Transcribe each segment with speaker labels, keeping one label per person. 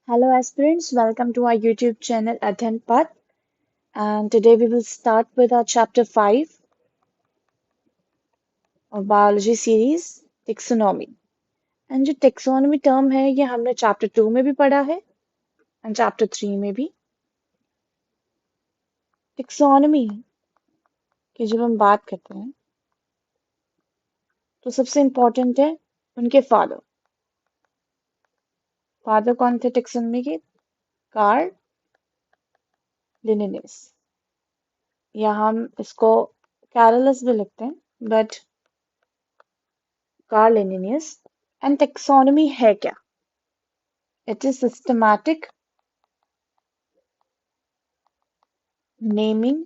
Speaker 1: Hello, aspirants. Welcome to our YouTube channel Adhan Path. And today we will start with our chapter 5 of biology series, taxonomy. And जो taxonomy term है ये हमने chapter 2 में भी पढ़ा है and chapter 3 में भी. Taxonomy की जब हम बात करते हैं तो सबसे important है उनके father. Father कौन थे taxonomy के? Karl Linnaeus. या हम इसको कैरोलस भी लिखते हैं but Karl Linnaeus. And taxonomy है क्या? It is systematic naming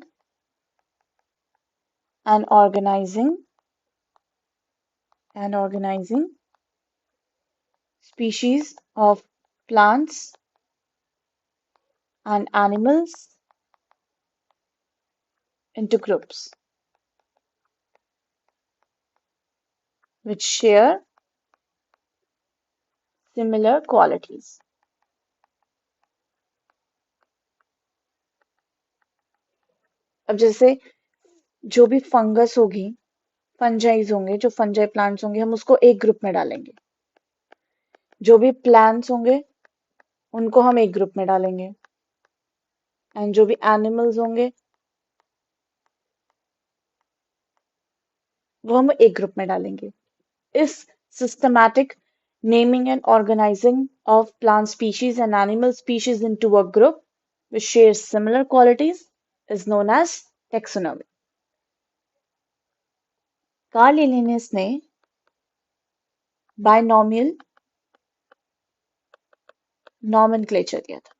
Speaker 1: and organizing species of plants and animals into groups which share similar qualities. अब जैसे जो भी फंगस होगी, फंजाइज होंगे, जो फंजाई प्लांट्स होंगे, हम उसको एक ग्रुप में डालेंगे. जो भी प्लांट्स होंगे, उनको हम एक ग्रुप में डालेंगे. एंड जो भी एनिमल्स होंगे, वो हम एक ग्रुप में डालेंगे. इस systematic naming and organizing of plant species and animal species into a group which shares similar qualities is known as taxonomy. Karl Linnaeus ने binomial nomenclature दिया था.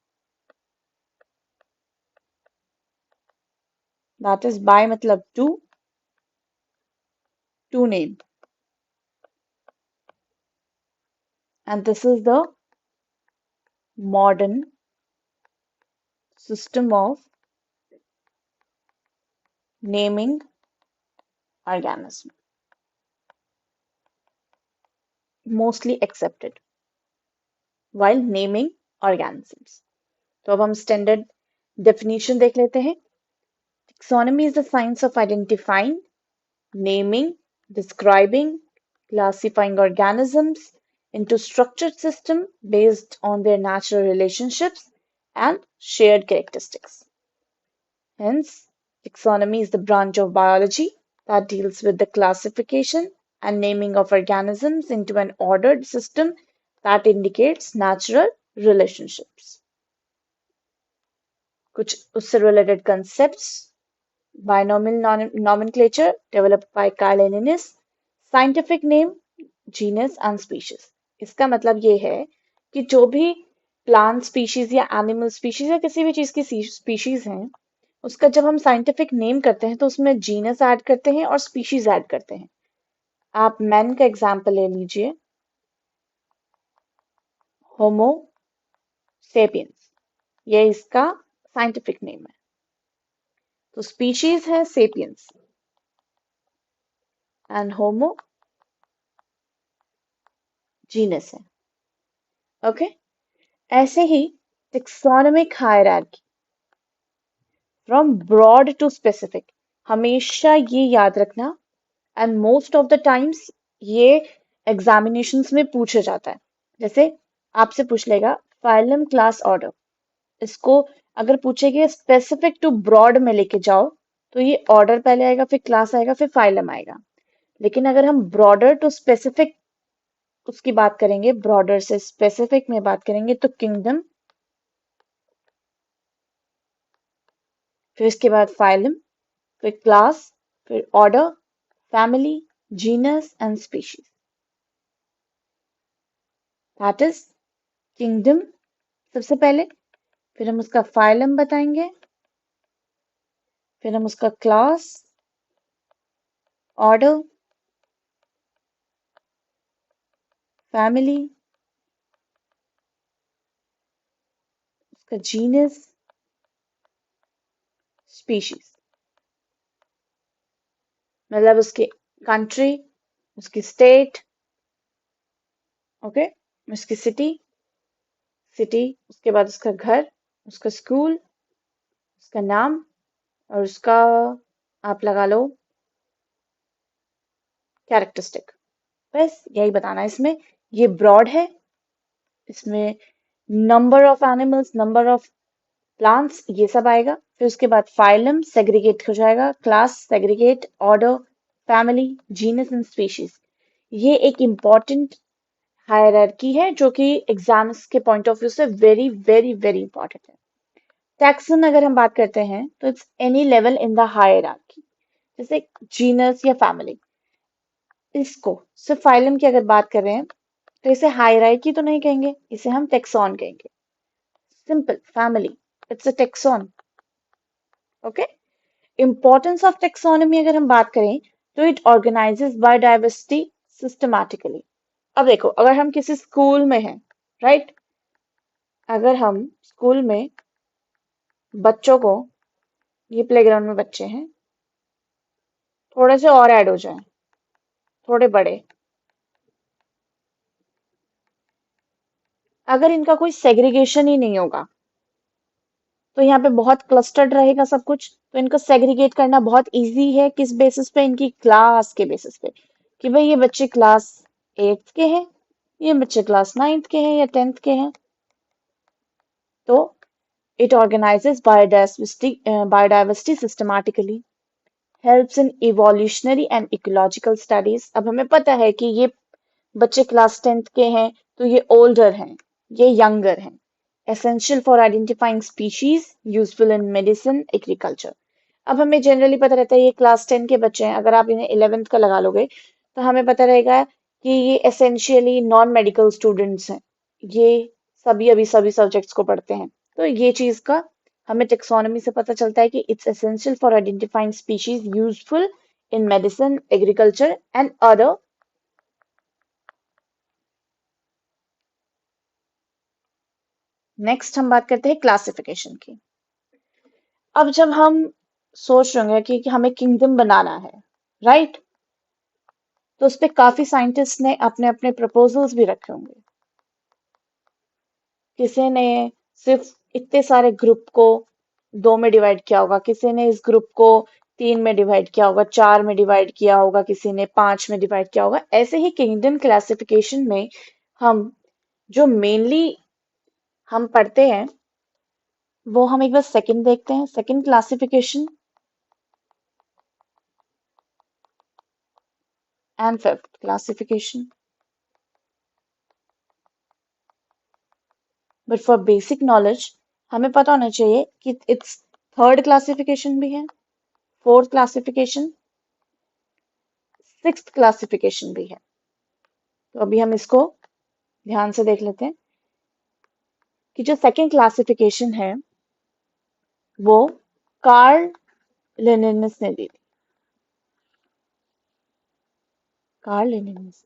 Speaker 1: That is by मतलब to name. And this is the modern system of naming organism. Mostly accepted while naming organisms. तो अब हम standard definition देख लेते हैं. Taxonomy is the science of identifying, naming, describing, classifying organisms into structured systems based on their natural relationships and shared characteristics. Hence, taxonomy is the branch of biology that deals with the classification and naming of organisms into an ordered system that indicates natural relationships. कुछ उससे related concepts. Binomial nomenclature developed by Carl Linnaeus. Scientific name, genus and species. इसका मतलब ये है कि जो भी plant species या एनिमल स्पीशीज या किसी भी चीज की स्पीशीज हैं, उसका जब हम साइंटिफिक नेम करते हैं तो उसमें जीनस ऐड करते हैं और स्पीशीज ऐड करते हैं. आप मैन का एग्जांपल ले लीजिए, होमो सेपियंस, ये इसका साइंटिफिक नेम है. तो स्पीशीज है सेपियंस एंड होमो जीनस है. ओके. ऐसे ही taxonomic hierarchy from broad to specific, हमेशा ये याद रखना. And most of the times ये एग्जामिनेशंस में पूछा जाता है. जैसे आपसे पूछ लेगा फाइलम क्लास ऑर्डर, इसको अगर पूछेगा स्पेसिफिक टू ब्रॉड में लेके जाओ तो ये ऑर्डर पहले आएगा, फिर क्लास आएगा, फिर फाइलम आएगा. लेकिन अगर हम ब्रॉडर टू स्पेसिफिक उसकी बात करेंगे, ब्रॉडर से स्पेसिफिक में बात करेंगे तो किंगडम, फिर इसके बाद फाइलम, फिर क्लास, फिर order, family, genus and species. That is kingdom सबसे पहले, फिर हम उसका फाइलम बताएंगे, फिर हम उसका क्लास, ऑर्डर, फैमिली, उसका जीनस, स्पीशीज. मतलब उसकी कंट्री, उसकी स्टेट, ओके, उसकी सिटी, सिटी, उसके बाद उसका घर, उसका स्कूल, उसका नाम और उसका आप लगा लो कैरेक्टरिस्टिक। बस यही बताना है इसमें। ये ब्रॉड है, इसमें number of animals, number of plants, ये सब आएगा। फिर उसके बाद फाइलम सेग्रीगेट हो जाएगा, class segregate, order, family, genus and species. ये एक इम्पॉर्टेंट हायरार्की है जो कि एग्जाम्स के पॉइंट ऑफ व्यू से वेरी वेरी वेरी इंपॉर्टेंट है। टैक्सन अगर हम बात करते हैं तो it's any level in the hierarchy, जैसे जीनस या फैमिली। इसको सिर्फ फाइलम की अगर बात कर रहे हैं तो इसे हायरार्की तो नहीं कहेंगे, इसे हम टेक्सॉन कहेंगे। Simple, family, it's a tax on. Okay. Importance of taxonomy अगर हम बात करें तो इट ऑर्गेनाइजेस बायोडाइवर्सिटी सिस्टमैटिकली। अब देखो, अगर हम किसी स्कूल में हैं, राइट, अगर हम स्कूल में बच्चों को, ये प्लेग्राउंड में बच्चे हैं, थोड़े से और ऐड हो जाएं, थोड़े बड़े, अगर इनका कोई सेग्रीगेशन ही नहीं होगा तो यहाँ पे बहुत क्लस्टर्ड रहेगा सब कुछ, तो इनको सेग्रीगेट करना बहुत इजी है। किस बेसिस पे? इनकी क्लास के बेसिस पे, कि भाई ये बच्चे क्लास 8th के हैं, ये बच्चे क्लास 9th के हैं या 10th के हैं। तो it organizes biodiversity systematically, helps in evolutionary and ecological studies। अब हमें पता है कि ये बच्चे क्लास 10th के हैं तो ये ओल्डर हैं, ये यंगर हैं। essential for identifying species, useful in medicine, agriculture। अब हमें जनरली पता रहता है ये क्लास 10 के बच्चे हैं, अगर आप इन्हें 11th का लगा लोगे तो हमें पता रहेगा कि ये एसेंशियली नॉन मेडिकल स्टूडेंट्स हैं, ये सभी अभी सभी सब्जेक्ट्स को पढ़ते हैं। तो ये चीज का हमें टेक्सोनॉमी से पता चलता है कि it's essential for identifying species, useful in medicine, agriculture and other. Next हम बात करते हैं क्लासिफिकेशन की। अब जब हम सोच रहे होंगे कि हमें किंगडम बनाना है, राइट, तो उस पे काफी साइंटिस्ट ने अपने अपने प्रपोजल्स भी रखे होंगे। किसी ने सिर्फ इतने सारे ग्रुप को 2 में डिवाइड किया होगा, किसी ने इस ग्रुप को 3 में डिवाइड किया होगा, 4 में डिवाइड किया होगा, किसी ने 5 में डिवाइड किया होगा। ऐसे ही किंगडम क्लासिफिकेशन में हम जो मेनली हम पढ़ते हैं वो हम एक बार सेकंड देखते हैं, second classification and fifth classification. But for basic knowledge हमें पता होना चाहिए कि इट्स थर्ड क्लासिफिकेशन भी है, फोर्थ क्लासिफिकेशन, सिक्स्थ क्लासिफिकेशन भी है। तो अभी हम इसको ध्यान से देख लेते हैं कि जो सेकंड क्लासिफिकेशन है वो कार्ल लिनियस ने दी थी। कार्ल लिनियस,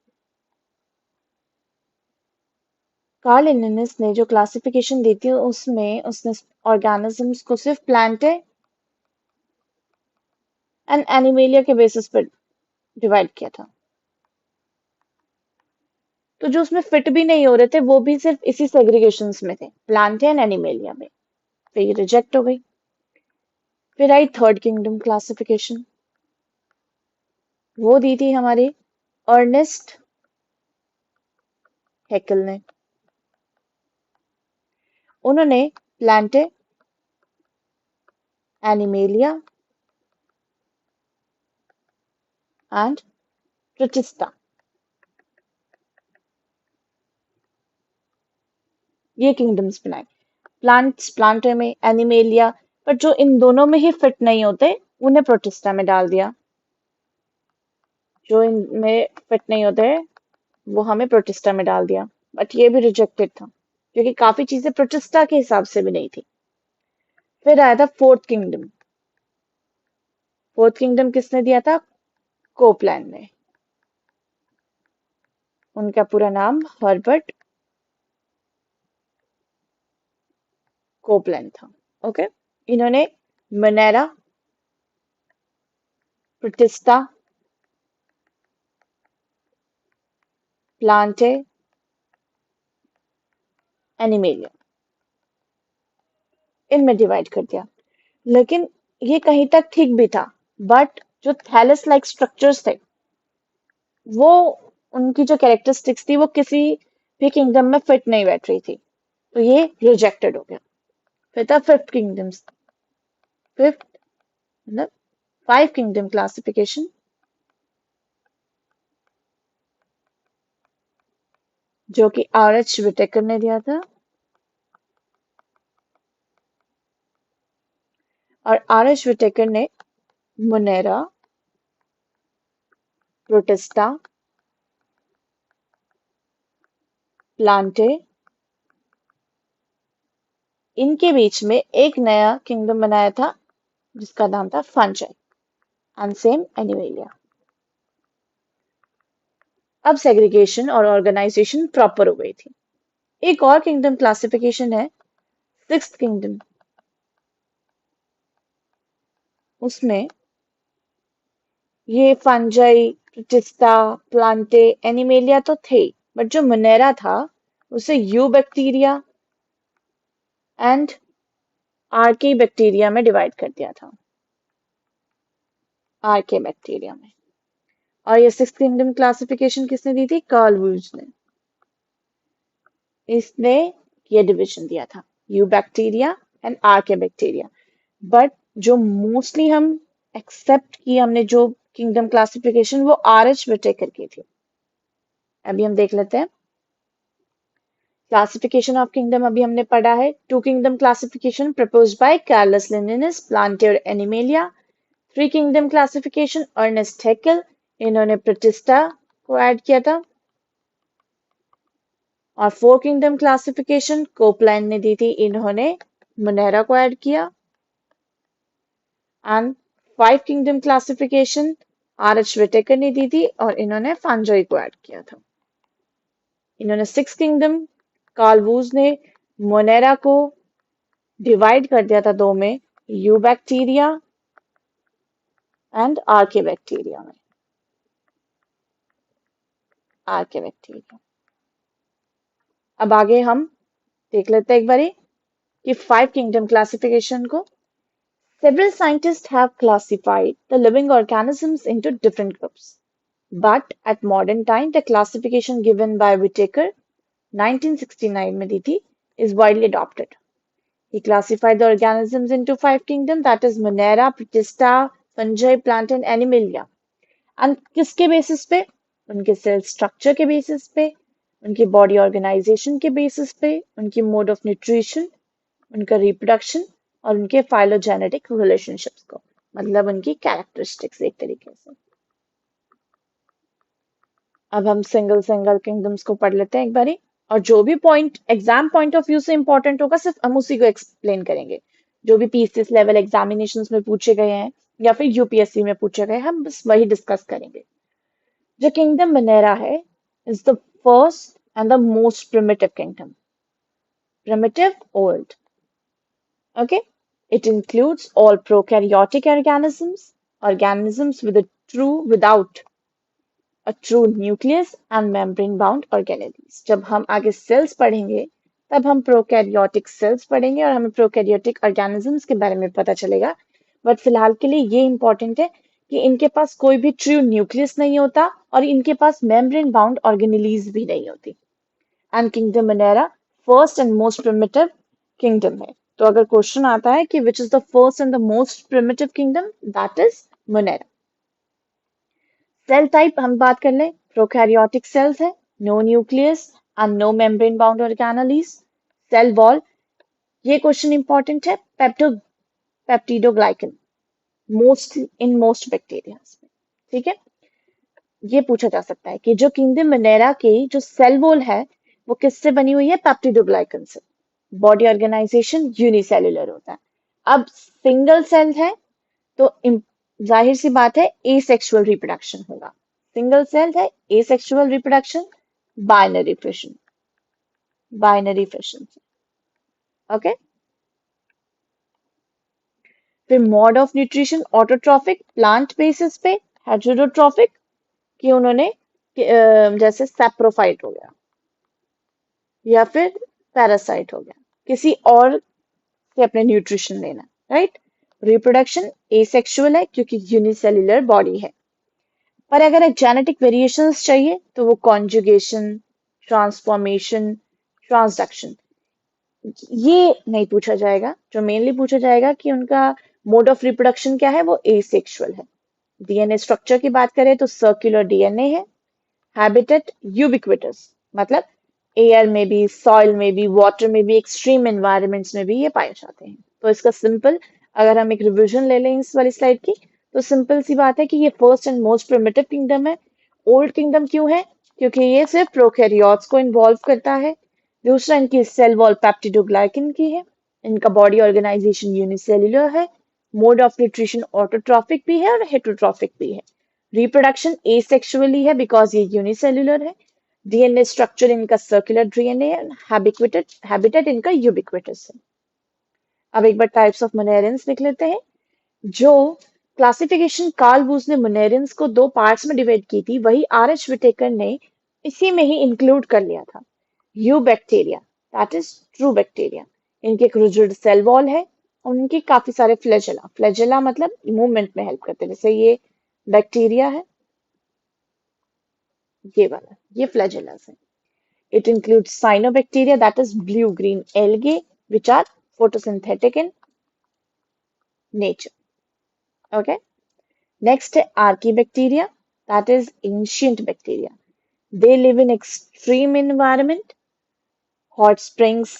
Speaker 1: कार्ल लिनियस ने जो क्लासिफिकेशन दी थी उसमें उसने ऑर्गेनिजम्स को सिर्फ प्लांटे एंड एनिमेलिया के बेसिस पर डिवाइड किया था। तो जो उसमें फिट भी नहीं हो रहे थे वो भी सिर्फ इसी सेग्रीगेशंस में थे, प्लांटे एंड एनिमेलिया में। तो ये रिजेक्ट हो गई। फिर आई थर्ड किंगडम क्लासिफिकेशन, वो दी थी हमारी अर्नेस्ट हैकेल ने। उन्होंने प्लांटे, एनिमेलिया एंड प्रोटिस्टा, ये किंगडम्स बनाए। प्लांट्स प्लांटर में, एनिमेलिया, पर जो इन दोनों में ही फिट नहीं होते उन्हें प्रोटिस्टा में डाल दिया। जो इनमें फिट नहीं होते वो हमें प्रोटिस्टा में डाल दिया। बट ये भी रिजेक्टेड था क्योंकि काफी चीजें प्रोटिस्टा के हिसाब से भी नहीं थी। फिर आया था फोर्थ किंगडम। फोर्थ किंगडम किसने दिया था? कोपलैंड ने। उनका पूरा नाम हर्बर्ट कोपलैंड था। ओके। इन्होंने मोनेरा, प्रोटिस्टा, प्लांटे, एनिमेलिया, इनमें डिवाइड कर दिया। लेकिन ये कहीं तक ठीक भी था, बट जो थैलस लाइक स्ट्रक्चर्स थे, वो उनकी जो कैरेक्टरिस्टिक्स थी वो किसी भी किंगडम में फिट नहीं बैठ रही थी, तो ये रिजेक्टेड हो गया। फिर था फिफ्थ किंगडम्स, फिफ्थ मतलब फाइव किंगडम क्लासिफिकेशन, जो कि आर एच विटेकर ने दिया था। और आर एच विटेकर ने मोनेरा, प्रोटेस्टा, प्लांटे, इनके बीच में एक नया किंगडम बनाया था जिसका नाम था फंजाई एंड सेम एनिमेलिया। अब सेग्रीगेशन और ऑर्गेनाइजेशन प्रॉपर हो गई थी। एक और किंगडम क्लासिफिकेशन है सिक्स्थ किंगडम। उसमें ये फंजाई, प्रोटिस्टा, प्लांटे, एनिमेलिया तो थे, बट जो मोनेरा था उसे eubacteria and archaebacteria में डिवाइड कर दिया था, आरके बैक्टीरिया में। और ये सिक्स किंगडम क्लासिफिकेशन किसने दी थी? कार्ल वुज ने। इसने ये डिवीजन दिया था, eubacteria and archaebacteria. But जो मोस्टली हम एक्सेप्ट की हमने जो किंगडम क्लासिफिकेशन, वो आर एच विटेकर की थी। अभी हम देख लेते हैं क्लासिफिकेशन ऑफ किंगडम। अभी हमने पढ़ा है two kingdom classification proposed by Carolus Linnaeus, Plantae और Animalia. Three kingdom classification Ernst Haeckel, इन्होंने प्रोटिस्टा को ऐड किया था। और फोर किंगडम क्लासिफिकेशन कोपलैंड ने दी थी, इन्होंने मोनेरा को ऐड किया। And five kingdom classification R H Whittaker ने दी थी और इन्होंने फंजाई को ऐड किया था। इन्होंने सिक्स किंगडम कार्ल वूज ने मोनेरा को डिवाइड कर दिया था दो में, eubacteria and archaebacteria में, आरके बैक्टीरिया। अब आगे हम देख लेते हैं एक बारी कि फाइव किंगडम क्लासिफिकेशन को। Several scientists have classified the living organisms into different groups, but at modern time the classification given by Whitaker 1969 में दी थी is widely adopted. He classified the organisms into five kingdoms, that is Monera, Protista, fungi, plant and Animalia. And किसके basis पे? उनके cell structure के basis पे, उनकी body organisation के basis पे, उनकी मोड ऑफ न्यूट्रिशन, उनका रिप्रोडक्शन और उनके फाइलोजेनेटिक रिलेशनशिप्स को, मतलब उनकी कैरेक्टरिस्टिक्स एक तरीके से। अब हम सिंगल सिंगल किंगडम्स को पढ़ लेते हैं एक बारी, और जो भी point exam point of view से इंपॉर्टेंट होगा सिर्फ हम उसी को एक्सप्लेन करेंगे। जो भी पीसीएस लेवल एग्जामिनेशंस में पूछे गए हैं या फिर यूपीएससी में पूछे गए हैं, हम बस वही डिस्कस करेंगे। जो किंगडम मोनेरा है is the first and the most primitive kingdom. Primitive, old, okay? It includes all prokaryotic organisms, organisms without a true nucleus and membrane-bound organelles. जब हम आगे cells पढ़ेंगे, तब हम prokaryotic cells पढ़ेंगे और हमें prokaryotic organisms के बारे में पता चलेगा। बट फिलहाल के लिए ये important है कि इनके पास कोई भी true nucleus नहीं होता और इनके पास membrane-bound organelles भी नहीं होती। And kingdom Monera first and most primitive kingdom है। तो अगर क्वेश्चन आता है कि which is the first and the most primitive kingdom, that is Monera. Cell type हम बात कर लें, प्रोकैरियोटिक सेल्स है, no nucleus and no membrane bound organelles. Cell wall, ये क्वेश्चन इंपॉर्टेंट है, peptidoglycan most in most bacteria, ठीक है। ये पूछा जा सकता है कि जो किंगडम मोनेरा की जो सेल वॉल है वो किससे बनी हुई है? पेप्टिडोग्लाइकन से। बॉडी ऑर्गेनाइजेशन यूनिसेल्युलर होता है। अब सिंगल सेल है तो जाहिर सी बात है एसेक्सुअल रिप्रोडक्शन होगा। सिंगल सेल है, asexual reproduction, binary fission, binary fission, okay. फिर mode of nutrition autotrophic, plant basis पे, हेटेरोट्रॉफिक कि उन्होंने जैसे सैप्रोफाइट हो गया या फिर पैरासाइट हो गया, किसी और से अपने न्यूट्रिशन लेना, राइट। रिप्रोडक्शन एसेक्सुअल है क्योंकि यूनिसेल्युलर बॉडी है। पर अगर एक जेनेटिक वेरिएशंस चाहिए तो वो कॉन्जुगेशन, ट्रांसफॉर्मेशन, ट्रांसडक्शन, ये नहीं पूछा जाएगा। जो मेनली पूछा जाएगा कि उनका मोड ऑफ रिप्रोडक्शन क्या है, वो एसेक्सुअल है। डीएनए स्ट्रक्चर की बात करें तो सर्कुलर डीएनए है। हैबिटेट यूबिक्विटस, मतलब एयर में भी, सॉइल में भी, वाटर में भी, एक्सट्रीम एनवायरनमेंट्स में भी ये पाए जाते हैं। तो इसका सिंपल, अगर हम एक रिविजन ले लें इस वाली स्लाइड की, तो सिंपल सी बात है कि ये first and most primitive kingdom है। ओल्ड किंगडम क्यों है? क्योंकि ये सिर्फ प्रोकैरियोट्स को इन्वॉल्व करता है। दूसरा, इनकी सेल वॉल पेप्टिडोग्लाइकन की है। इनका बॉडी ऑर्गेनाइजेशन यूनिसेल्युलर है। मोड ऑफ न्यूट्रिशन ऑटोट्रॉफिक भी है और हेटरोट्रॉफिक भी है। रिप्रोडक्शन एसेक्सुअली है बिकॉज ये यूनिसेल्युलर है। डीएनए स्ट्रक्चर इनका सर्कुलर डीएनए है। हैबिटेट इनका यूबिक्विटस है। अब एक बार टाइप्स ऑफ मुनेरियंस देख लेते हैं। जो क्लासिफिकेशन कार्ल बूस ने मुनेरियंस को दो पार्ट्स में डिवाइड की थी, वही आर एच विटेकर ने इसी में ही इंक्लूड कर लिया था। You bacteria, that is true bacteria, इनके एक रिजिड सेल वॉल है और उनके काफी सारे फ्लैजेला, फ्लैजेला मतलब मूवमेंट में हेल्प करते हैं। जैसे ये बैक्टीरिया है, ये वाला, ये फ्लैजेलास है। It includes cyanobacteria, that is blue-green algae, which are photosynthetic in nature. Okay. Next है archaebacteria, that is ancient bacteria. They live in extreme environment, hot springs,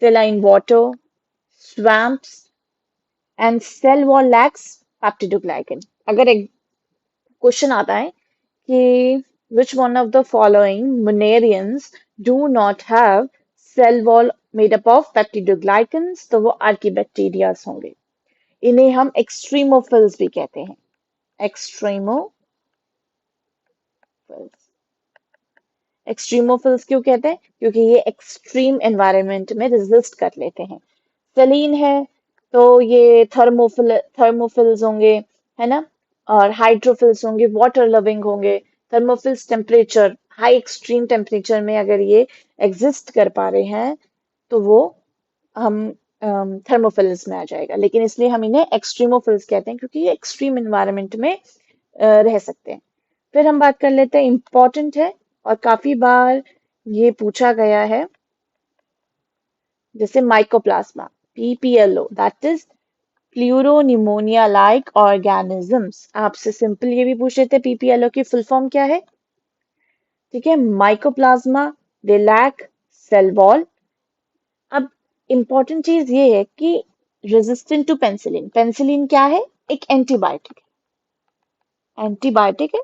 Speaker 1: saline water, swamps, and cell wall lacks peptidoglycan. अगर एक question आता है कि which one of the following Munnerians do not have cell wall made up of peptidoglycans, तो वो आर्कीबैक्टीरियास होंगे। इन्हें हम एक्सट्रीमोफिल्स भी कहते हैं। एक्सट्रीमोफिल्स, एक्सट्रीमोफिल्स क्यों कहते हैं? क्योंकि ये एक्सट्रीम एनवायरनमेंट में रेजिस्ट कर लेते हैं। सेलीन है तो ये थर्मोफिल्स होंगे, है ना। और हाइड्रोफिल्स होंगे, वाटर लविंग होंगे। Thermophilus temperature, high extreme temperature में अगर ये एग्जिस्ट कर पा रहे हैं तो वो हम थर्मोफिल्स में आ जाएगा। लेकिन इसलिए हम इन्हें एक्सट्रीमोफिल्स कहते हैं क्योंकि ये एक्सट्रीम इन्वायरमेंट में रह सकते हैं। फिर हम बात कर लेते हैं, इम्पॉर्टेंट है और काफी बार ये पूछा गया है, जैसे mycoplasma, PPLO, that is pleuropneumonia like organisms. आपसे सिंपल ये भी पूछ लेते हैं पीपीएलओ की फुल फॉर्म क्या है। ठीक है, mycoplasma, they lack cell wall. अब इंपॉर्टेंट चीज ये है कि रेजिस्टेंट टू पेंसिलिन। पेंसिलिन क्या है? एक एंटीबायोटिक है। एंटीबायोटिक है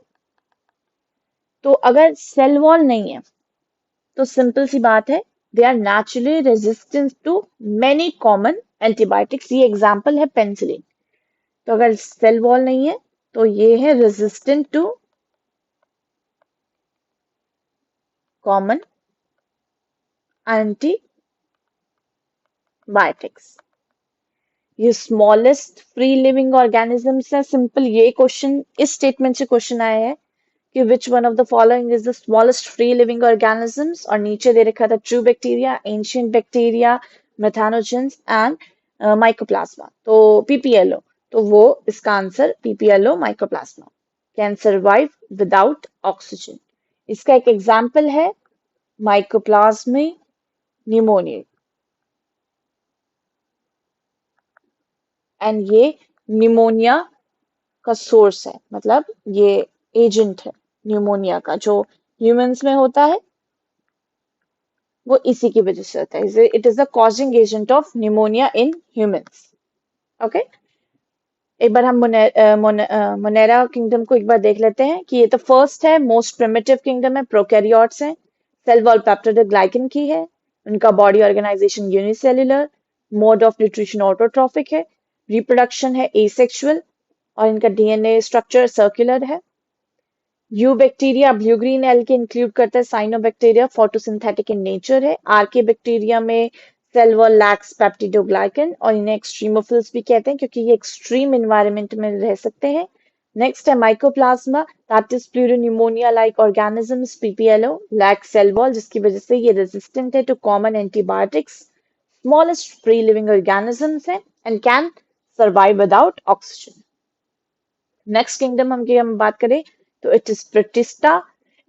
Speaker 1: तो अगर सेल वॉल नहीं है तो सिंपल सी बात है, they are naturally resistant to many common antibiotics. ये एग्जाम्पल है पेंसिलिन। तो अगर सेल वॉल नहीं है तो ये है रेजिस्टेंट टू कॉमन एंटीबायोटिक्स। ये स्मॉलेस्ट फ्री लिविंग ऑर्गेनिजम्स है। सिंपल ये क्वेश्चन, इस स्टेटमेंट से क्वेश्चन आया है कि which one of the following is the smallest free living organisms, और नीचे दे रखा था true bacteria, ancient bacteria, methanogens and mycoplasma. तो पीपीएलओ, तो वो इसका answer PPLO mycoplasma can survive without oxygen. इसका एक एग्जाम्पल है माइकोप्लाज्मी न्यूमोनिया, एंड ये निमोनिया का सोर्स है, मतलब ये एजेंट है न्यूमोनिया का, जो ह्यूमंस में होता है वो इसी की वजह से होता है। It is the causing agent of pneumonia in humans. Okay, एक बार हम मोनेरा किंगडम को एक बार देख लेते हैं कि ये तो फर्स्ट है, मोस्ट प्रिमिटिव किंगडम है, प्रोकैरियोट्स हैं। सेल वॉल पेप्टिडोग्लाइकन की है। उनका body organisation unicellular, mode of nutrition autotrophic है, रिप्रोडक्शन है एसेक्सुअल, और इनका डीएनए स्ट्रक्चर सर्कुलर है। Eubacteria blue green algae include करता है। साइनोबैक्टीरिया फोटोसिंथेटिक इन नेचर है। आर्के बैक्टीरिया में सेल वॉल लैक्स पेप्टिडोग्लाइकन, और इन्हें एक्सट्रीमोफिल्स भी कहते हैं क्योंकि ये एक्सट्रीम इन्वायरमेंट में रह सकते हैं। नेक्स्ट है mycoplasma, that is pleuropneumonia like organisms, PPLO, lack cell wall, जिसकी वजह से ये रेजिस्टेंट है to common antibiotics. Smallest free living organisms हैं and can survive without oxygen. Next kingdom हम बात करें तो it is protista.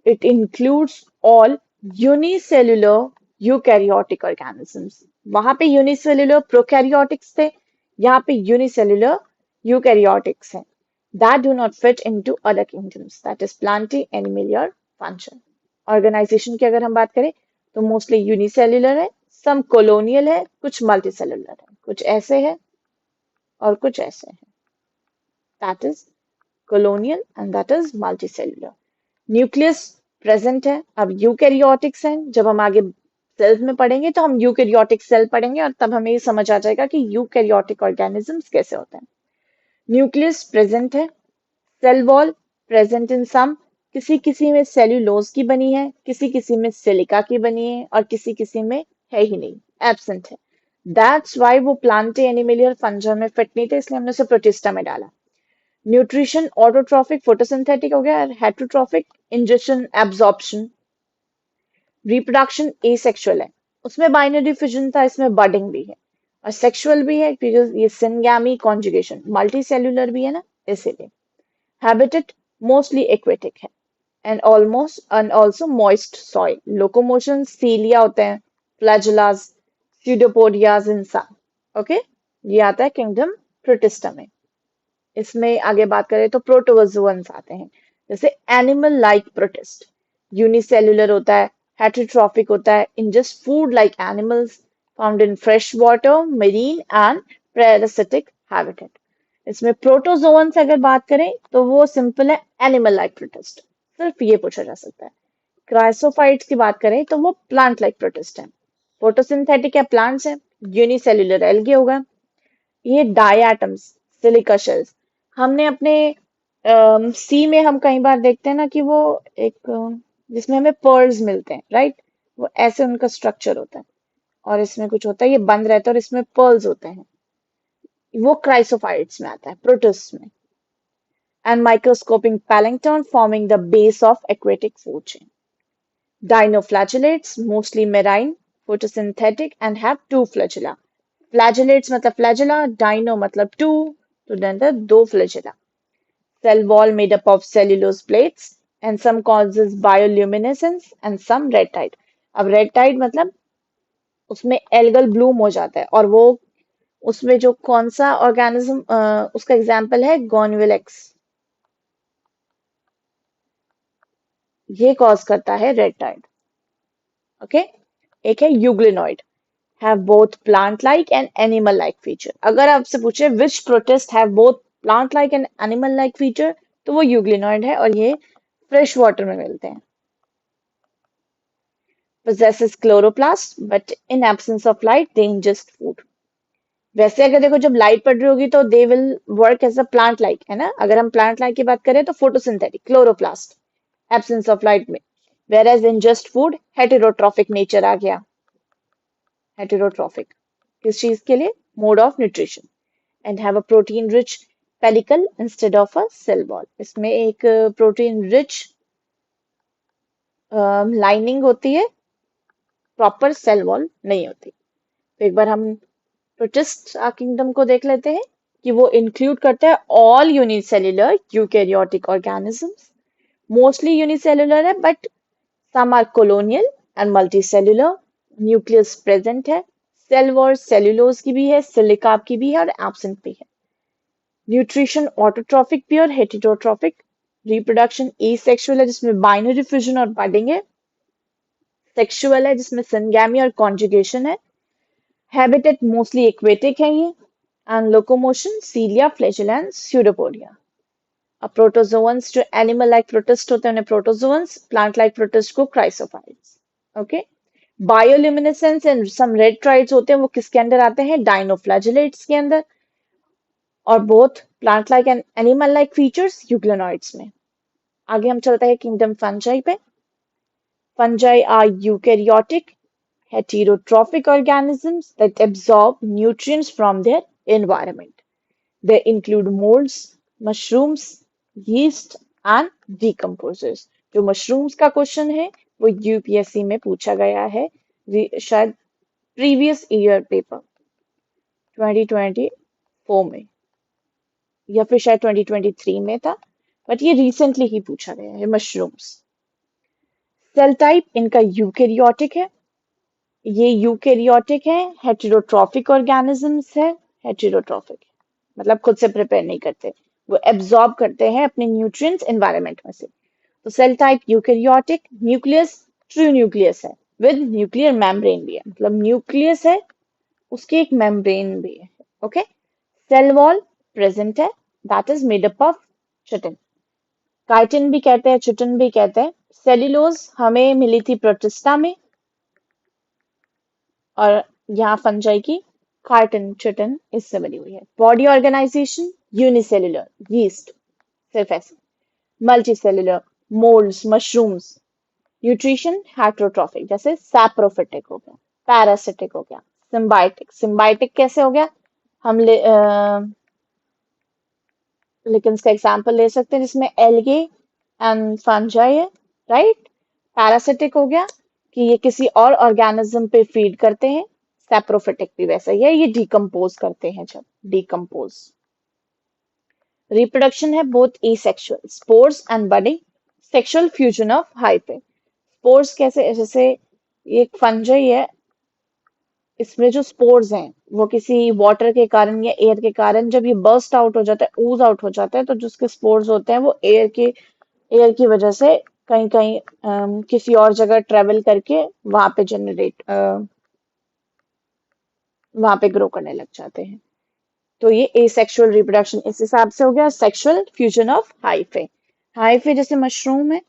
Speaker 1: It includes all unicellular eukaryotic organisms. वहां पे यूनिसेल्युलर प्रोकैरियोटिक्स थे, यहाँ पे यूनिसेल्युलर यूकैरियोटिक्स हैं that do not fit into other kingdoms, that is plantae, animalia और fungi। ऑर्गेनाइजेशन की अगर हम बात करें तो मोस्टली यूनिसेल्युलर है, सम कॉलोनियल है, कुछ मल्टीसेल्युलर है, कुछ ऐसे है और कुछ ऐसे है, that is colonial and that is multicellular। Nucleus present है। अब यूकैरियोटिक्स हैं, जब हम आगे सेल्स में पढ़ेंगे तो हम यूकैरियोटिक सेल पढ़ेंगे और तब हमें ये समझ आ जाएगा कि यूकैरियोटिक ऑर्गेनिजम्स कैसे होते हैं। न्यूक्लियस प्रेजेंट है। सेल वॉल प्रेजेंट इन सम, किसी किसी में सेल्यूलोज की बनी है, किसी किसी में सिलिका की बनी है और किसी किसी में है ही नहीं, एब्सेंट है। दैट्स वाई वो प्लांटे एनिमली और फंजर में फिट नहीं थे, इसलिए हमने उसे प्रोटिस्टा में डाला। न्यूट्रिशन ऑटोट्रॉफिक फोटोसिंथेटिक हो गया और heterotrophic injection absorption. Reproduction asexual है, उसमें बाइनरी फिजन था, इसमें बडिंग भी है और सेक्सुअल भी है क्योंकि ये सिनगैमी कॉन्जुगेशन, मल्टी सेल्यूलर भी है ना, इसीलिए। हैबिटेट मोस्टली एक्वेटिक है and almost and also moist soil. Locomotion cilia होते हैं, फ्लैजुलास, स्यूडोपोडियाज इंसान। ओके, ये आता है किंगडम प्रोटिस्टा में। इसमें आगे बात करें तो प्रोटोजोअन्स आते हैं, जैसे एनिमल लाइक प्रोटिस्ट, यूनिसेल्युलर होता है, हेटेरोट्रॉफिक होता है, ingest food like animals, found in fresh water, marine and parasitic habitat. इसमें प्रोटोजोअन्स अगर बात करें तो वो सिंपल है एनिमल लाइक प्रोटिस्ट, सिर्फ ये पूछा जा सकता है। क्राइसोफाइट्स की बात करें तो वो प्लांट लाइक प्रोटिस्ट है। फोटोसिंथेटिक है, प्लांट्स है। यूनिसेल्युलर एल्गे होगा। ये डायटम्स, सिलिका शेल्स, हमने अपने सी में हम कई बार देखते हैं ना कि वो एक जिसमें हमें पर्ल्स मिलते हैं, राइट, वो ऐसे उनका स्ट्रक्चर होता है और इसमें कुछ होता है, ये बंद रहता है और इसमें पर्ल्स होते हैं, वो क्राइसोफाइट्स में आता है, प्रोटिस्ट में। And microscopic plankton forming the base of aquatic food chain. Dinoflagellates, mostly marine, photosynthetic and have two flagella. Flagellates मतलब flagella, dino मतलब two, तो then दो flagella. Cell wall made up of cellulose plates and some causes bioluminescence and some red tide. अब red tide मतलब उसमें algal Bloom हो जाता है और वो उसमें जो कौन सा ऑर्गेनिज्म, उसका एग्जाम्पल है गॉनविलेक्स, ये कॉज करता है रेड टाइड। ओके, एक है euglenoid, have both plant-like and animal-like feature। अगर आपसे पूछे which protist have both plant-like and animal-like feature तो वो यूग्लिनॉइड है और ये फ्रेश वाटर में मिलते हैं। possesses chloroplast but in absence of light they ingest food। वैसे अगर देखो जब लाइट पड़ रही होगी तो they will work as a plant like, है ना। अगर हम प्लांट लाइक की बात करें तो photosynthetic, chloroplast, absence of light में। Whereas ingest food, heterotrophic nature आ गया। हेटेरोट्रॉफिक किस चीज के लिए, mode of nutrition. And have a protein rich pellicle instead of a cell wall. इसमें एक प्रोटीन रिच लाइनिंग होती है, प्रॉपर सेल वॉल नहीं होती। तो एक बार हम प्रोटिस्ट किंगडम को देख लेते हैं कि वो इंक्लूड करता है all unicellular eukaryotic organisms. Mostly unicellular है but some are colonial and multicellular. Nucleus present है। सेल वॉल सेल्यूलोज की भी है, सिलिका की भी है और एब्सेंट भी है। न्यूट्रिशन ऑटोट्रॉफिक भी और हेटेरोट्रॉफिक। रिप्रोडक्शन एसेक्सुअल है जिसमें बाइनरी फिजन और बडिंग है। सेक्सुअल है जिसमें सिनगैमी और कॉन्जुगेशन है। हैबिटेट मोस्टली एक्वेटिक है ये। And locomotion cilia, flagella and pseudopodia. अब प्रोटोजोअन्स जो एनिमल लाइक प्रोटिस्ट होते हैं उन्हें प्रोटोजोअन्स, प्लांट लाइक प्रोटिस्ट को chrysophytes. Okay, bioluminescence and some red tides होते हैं, वो किसके अंदर आते हैं, डाइनोफ्लैजेलेट्स के अंदर। और both plant like and animal like features euglenoids में। आगे हम चलते हैं किंगडम फंजाई पे। Fungi are eukaryotic heterotrophic organisms that absorb nutrients from their environment. They include molds, mushrooms, yeast and decomposers। जो मशरूम्स का क्वेश्चन है वो यूपीएससी में पूछा गया है, शायद प्रीवियस ईयर पेपर 2024 में, या फिर शायद 2023 में था, बट ये रिसेंटली ही पूछा गया है। मशरूम्स, सेल टाइप इनका यूकेरियोटिक है। ये यूकेरियोटिक है, हेटेरोट्रॉफिक ऑर्गेनिजम्स है। हेटेरोट्रॉफिक मतलब खुद से प्रिपेयर नहीं करते, वो एब्जॉर्ब करते हैं अपने न्यूट्रिएंट्स एनवायरनमेंट में से। तो cell type eukaryotic, nucleus true nucleus है विद न्यूक्लियर मेम्ब्रेन भी है, मतलब न्यूक्लियस है उसके एक मेम्ब्रेन भी है। ओके, सेल वॉल प्रेजेंट है, that is made up of chitin. Chitin भी कहते हैं, चिटिन भी कहते हैं। सेल्यूलोज हमें मिली थी प्रोटिस्टा में, और यहाँ फंजाई की कार्टिन चिटिन इससे बनी हुई है। बॉडी ऑर्गेनाइजेशन यूनिसेल्युलर, यीस्ट सिर्फ ऐसे। Multicellular, moulds, mushrooms. Nutrition heterotrophic, जैसे सैप्रोफिटिक हो गया, पैरासिटिक हो गया, सिम्बायोटिक। सिम्बायोटिक कैसे हो गया, हम लेकिन इसका एग्जाम्पल ले सकते हैं जिसमें एल्गे एंड फंजाई है, राइट। पैरासिटिक हो गया कि ये किसी और ऑर्गेनिज्म पे फीड करते हैं। सैप्रोफिटिक भी वैसा ही है, ये डिकम्पोज करते हैं जब डिकम्पोज। रिप्रोडक्शन है both asexual spores and budding, sexual fusion of hyphae. Spores कैसे, जैसे ये एक फंजाई है, इसमें जो स्पोर्स हैं वो किसी वाटर के कारण या एयर के कारण जब ये बर्स्ट आउट हो जाता है, ooze आउट हो जाता है, तो जो उसके स्पोर्स होते हैं वो एयर की वजह से कहीं कहीं किसी और जगह ट्रेवल करके वहां पे वहां पे ग्रो करने लग जाते हैं। तो ये एसेक्सुअल रिप्रोडक्शन इस हिसाब से हो गया। Sexual fusion of hyphae, hyphae जैसे मशरूम है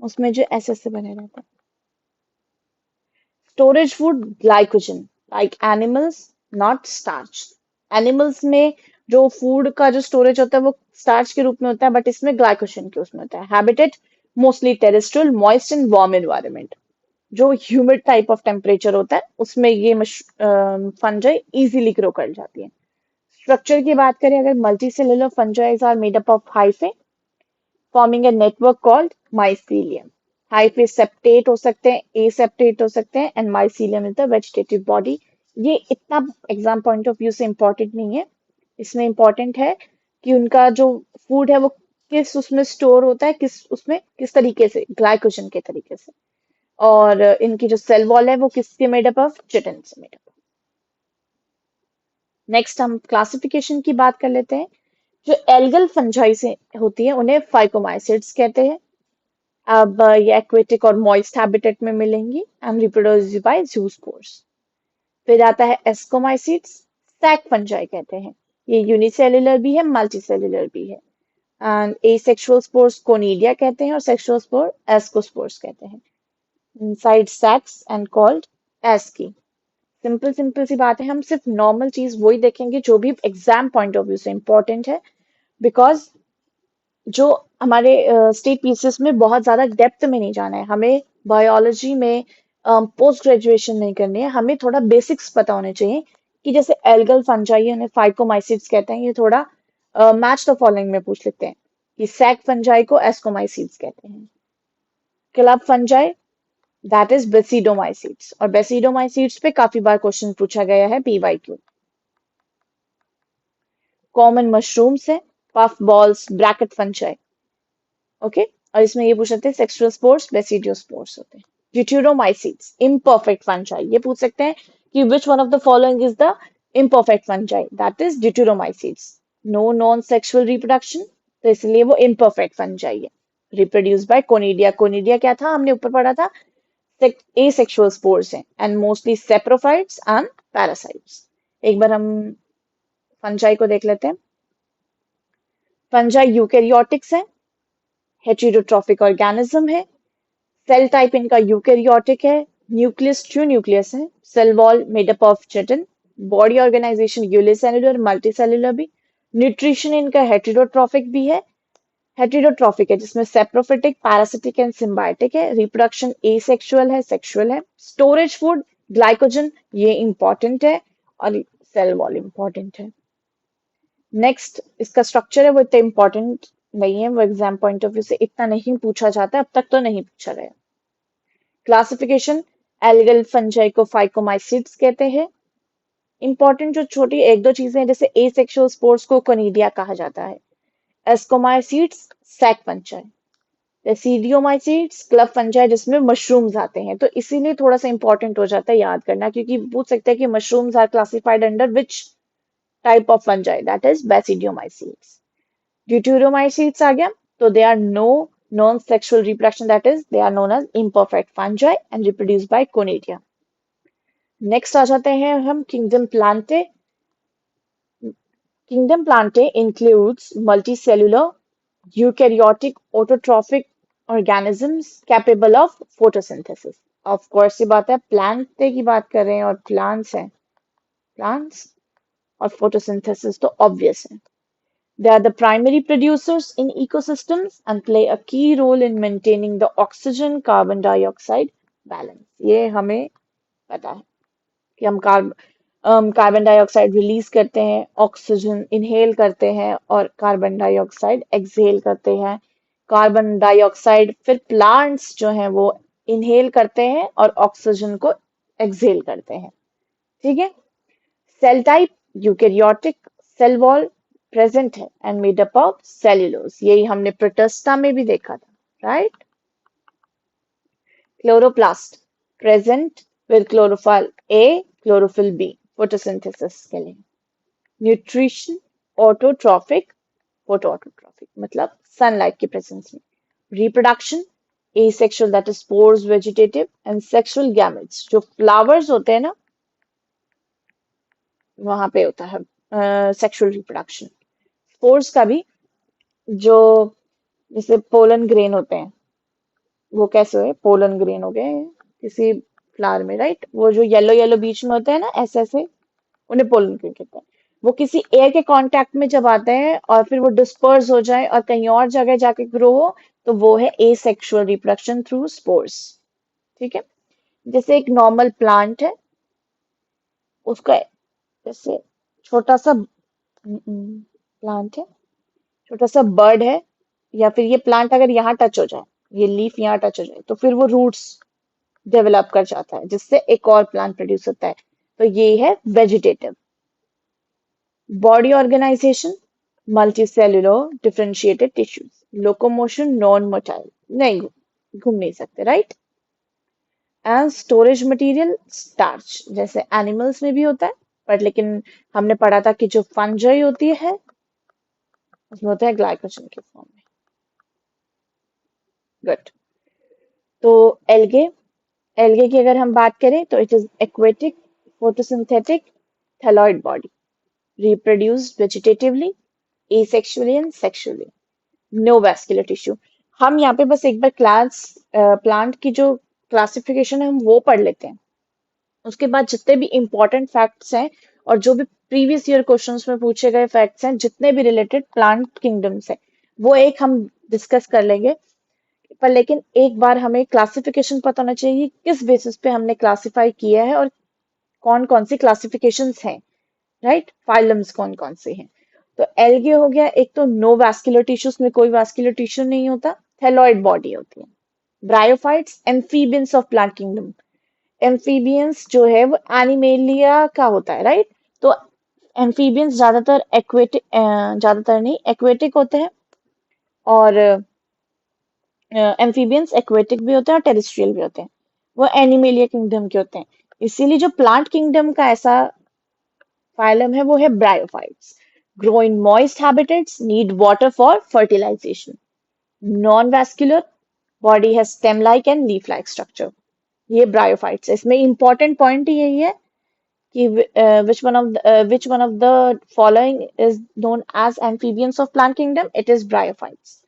Speaker 1: उसमें जो ऐसे ऐसे बने रहते हैं। Storage food glycogen, like animals not starch. Animals में जो फूड का जो स्टोरेज होता है वो स्टार्च के रूप में होता है, बट इसमें ग्लाइकोजन के उसमें होता है। Habitat mostly terrestrial, moist and warm environment. जो ह्यूमिड टाइप ऑफ टेम्परेचर होता है उसमें ये फंजाई इजीली ग्रो कर जाती है। स्ट्रक्चर की बात करें अगर, multicellular fungi are made up of hyphae forming a network called mycelium. Hyphae septate हो सकते हैं, ए सेप्टेट हो सकते हैं, and mycelium is the vegetative body. ये इतना एग्जाम पॉइंट ऑफ व्यू से इंपॉर्टेंट नहीं है, इसमें इंपॉर्टेंट है कि उनका जो फूड है वो किस उसमें स्टोर होता है, किस उसमें किस तरीके से, ग्लाइकोजन के तरीके से। और इनकी जो सेल वॉल है वो किसके मेड अप ऑफ, चिटिन से मेड अप। नेक्स्ट हम क्लासिफिकेशन की बात कर लेते हैं। जो एल्गल फंजाई से होती है उन्हें फाइकोमाइसिड्स कहते हैं। अब ये एक्वेटिक और मॉइस्ट हैबिटेट में मिलेंगी एंड रिप्रोड्यूस बाय जूस्पोर्स। फिर आता है एस्कोमाइसिड्स, सैक फंजाई कहते हैं। ये यूनिसेल्युलर भी है, मल्टीसेल्युलर भी है। एंड एसेक्सुअल स्पोर्स कोनिडिया कहते हैं और सेक्सुअल स्पोर एस्कोस्पोर्स कहते हैं। Inside sacs and called asci. Simple simple सी बात है, हम सिर्फ नॉर्मल चीज वही देखेंगे जो भी एग्जाम पॉइंट ऑफ व्यू से इंपॉर्टेंट है, बिकॉज जो हमारे स्टेट पीसीएस में बहुत ज्यादा डेप्थ में नहीं जाना है, हमें बायोलॉजी में पोस्ट ग्रेजुएशन नहीं करनी है, हमें थोड़ा बेसिक्स पता होने चाहिए कि जैसे एल्गल फंजाई उन्हें फाइकोमाइसिड्स कहते हैं, ये थोड़ा मैच द फॉलोइंग में पूछ लेते हैं कि सैक फंजाई को एस्कोमाइसिड्स कहते हैं। क्लब फंजाई दैट इज बेसिडोमाइसिड्स, और बेसिडोमाइसिड्स पे काफी बार क्वेश्चन पूछा गया है पीवाईक्यू। कॉमन मशरूम्स है, puff balls, bracket fungi. Okay, और इसमें ये पूछ सकते हैं सेक्सुअल स्पोर्स, बेसिडियोस्पोर्स होते हैं। ड्यूटेरोमाइसिट्स, इम्परफेक्ट फंजाई, ये पूछ सकते हैं कि which one of the following is the imperfect fungi, that is deuteromycetes. No non sexual reproduction, तो इसलिए वो इम्परफेक्ट फंजाई है। रिप्रोड्यूस बाय कोनिडिया, कोनिडिया क्या था हमने ऊपर पढ़ा था, asexual spores हैं, and mostly saprophytes and parasites। एक बार हम फंजाई को देख लेते हैं। फंजाई यूकेरियोटिक्स है, हेटेरोट्रॉफिक ऑर्गेनिज्म है, सेल टाइप इनका यूकेरियोटिक है, न्यूक्लियस ट्रू न्यूक्लियस है, cell wall made up of chitin, body organisation unicellular multicellular भी, न्यूट्रिशन इनका हेटेरोट्रॉफिक भी है, हेटेरोट्रॉफिक है जिसमें सेप्रोफिटिक, पैरासिटिक एंड सिम्बायोटिक है, रिप्रोडक्शन एसेक्सुअल है, सेक्सुअल है। स्टोरेज फूड ग्लाइकोजन, ये इंपॉर्टेंट है, और सेल वॉल इंपॉर्टेंट है। नेक्स्ट इसका स्ट्रक्चर है वो इतना इंपॉर्टेंट नहीं है, वो एग्जाम पॉइंट ऑफ व्यू से इतना नहीं पूछा जाता है, अब तक तो नहीं पूछा गया। क्लासिफिकेशन एल्गल फंजाई को फाइकोमाइसीट्स कहते हैं। इंपॉर्टेंट जो छोटी एक दो चीजें हैं, जैसे एसेक्सुअल स्पोर्स को कोनिडिया कहा जाता है, ascomycetes sac fungi, basidiomycetes club fungi जिसमें मशरूम्स आते हैं। तो इसीलिए थोड़ा सा इंपॉर्टेंट हो जाता है याद करना, क्योंकि पूछ सकते हैं कि mushrooms are classified under which type of fungi, that is basidiomycetes. Deuteromycetes आ गया, तो they are no non sexual reproduction, that is they are known as imperfect fungi and reproduced by conidia. Next आ जाते हैं हम kingdom plantae. Kingdom Plantae includes multicellular, eukaryotic, autotrophic organisms capable of photosynthesis. Of course, ये बात है Plantae की बात कर रहे हैं और प्लांट्स हैं, प्लांट्स और photosynthesis तो obvious है. They are the primary producers in ecosystems and play a key role in maintaining the oxygen carbon dioxide balance. ये हमें पता है कि हम कार्बन डाइऑक्साइड रिलीज करते हैं, ऑक्सीजन इनहेल करते हैं और कार्बन डाइऑक्साइड एक्सहेल करते हैं। कार्बन डाइऑक्साइड फिर प्लांट्स जो हैं वो इनहेल करते हैं और ऑक्सीजन को एक्सहेल करते हैं। ठीक है। Cell type eukaryotic, cell wall present है and made up of cellulose, यही हमने प्रोटिस्टा में भी देखा था, right. Chloroplast present with chlorophyll A, chlorophyll B, photosynthesis के लिए। न्यूट्रिशन ऑटोट्रॉफिक, फोटोऑटोट्रॉफिक मतलब सनलाइट की प्रेजेंस में। Reproduction asexual, that is spores vegetative, and sexual gametes जो फ्लावर्स होते हैं ना वहां पे होता है सेक्सुअल रिप्रोडक्शन। स्पोर्स का भी जो जैसे पोलन ग्रेन होते हैं, वो कैसे हुए पोलन ग्रेन हो गए किसी फ्लावर में, राइट। वो जो येलो येलो बीच में होते हैं ना ऐसे ऐसे, उन्हें पोलन ग्रेन कहते हैं। वो किसी एयर के कांटेक्ट में जब आते हैं और फिर वो डिस्पर्स हो जाए और कहीं और जगह जाके ग्रो हो, तो वो है एसेक्सुअल रिप्रोडक्शन थ्रू स्पोर्स। ठीक है। जैसे एक नॉर्मल प्लांट है, उसका जैसे छोटा सा प्लांट है, छोटा सा बर्ड है, या फिर ये प्लांट अगर यहाँ टच हो जाए, ये लीफ यहाँ टच हो जाए, तो फिर वो रूट्स डेवलप कर जाता है जिससे एक और प्लांट प्रोड्यूस होता है। तो ये है vegetative. Body organisation multicellular differentiated tissues. Locomotion non motile, नहीं घूम नहीं सकते, right. And storage material starch, जैसे एनिमल्स में भी होता है, बट लेकिन हमने पढ़ा था कि जो फंजाई होती है उसमें होता है ग्लाइकोजन के फॉर्म में। गुड। तो एल्गे, एल्गे की अगर हम बात करें तो it is aquatic, photosynthetic, thalloid body, reproduced vegetatively, asexually and sexually, no vascular tissue. हम यहाँ पे बस एक बार क्लास प्लांट की जो क्लासिफिकेशन है हम वो पढ़ लेते हैं, उसके बाद जितने भी इंपॉर्टेंट फैक्ट्स हैं और जो भी प्रीवियस ईयर क्वेश्चंस में पूछे गए फैक्ट्स हैं जितने भी रिलेटेड प्लांट किंगडम से, वो एक हम डिस्कस कर लेंगे। पर लेकिन एक बार हमें क्लासिफिकेशन पता होना चाहिए कि किस बेसिस पे हमने क्लासिफाई किया है और कौन कौन सी क्लासिफिकेशंस हैं, राइट। फाइलम्स कौन कौन से हैं। तो एल्गे हो गया, एक तो नो वैस्कुलर टिश्यूज में कोई वैस्कुलर टिश्यू नहीं होता, थैलॉइड बॉडी होती है। Bryophytes amphibians of plant kingdom, amphibians जो है वो एनिमेलिया का होता है, राइट। तो एम्फीबियंस ज्यादातर एक्वेटिक, ज्यादातर नहीं एक्वेटिक होते हैं, और एम्फीबियंस एक्वेटिक भी होते हैं और टेरेस्ट्रियल भी होते हैं। वो एनिमेलिया किंगडम के होते हैं। इसीलिए जो प्लांट किंगडम का ऐसा फाइलम है वो है bryophytes. Grow in moist habitats, need water for fertilization. Non vascular, body है stem like and leaf like structure. ये ब्रायोफाइट्स है। इसमें इंपॉर्टेंट पॉइंट यही है कि which one of the following is known as amphibians of plant kingdom? It is bryophytes.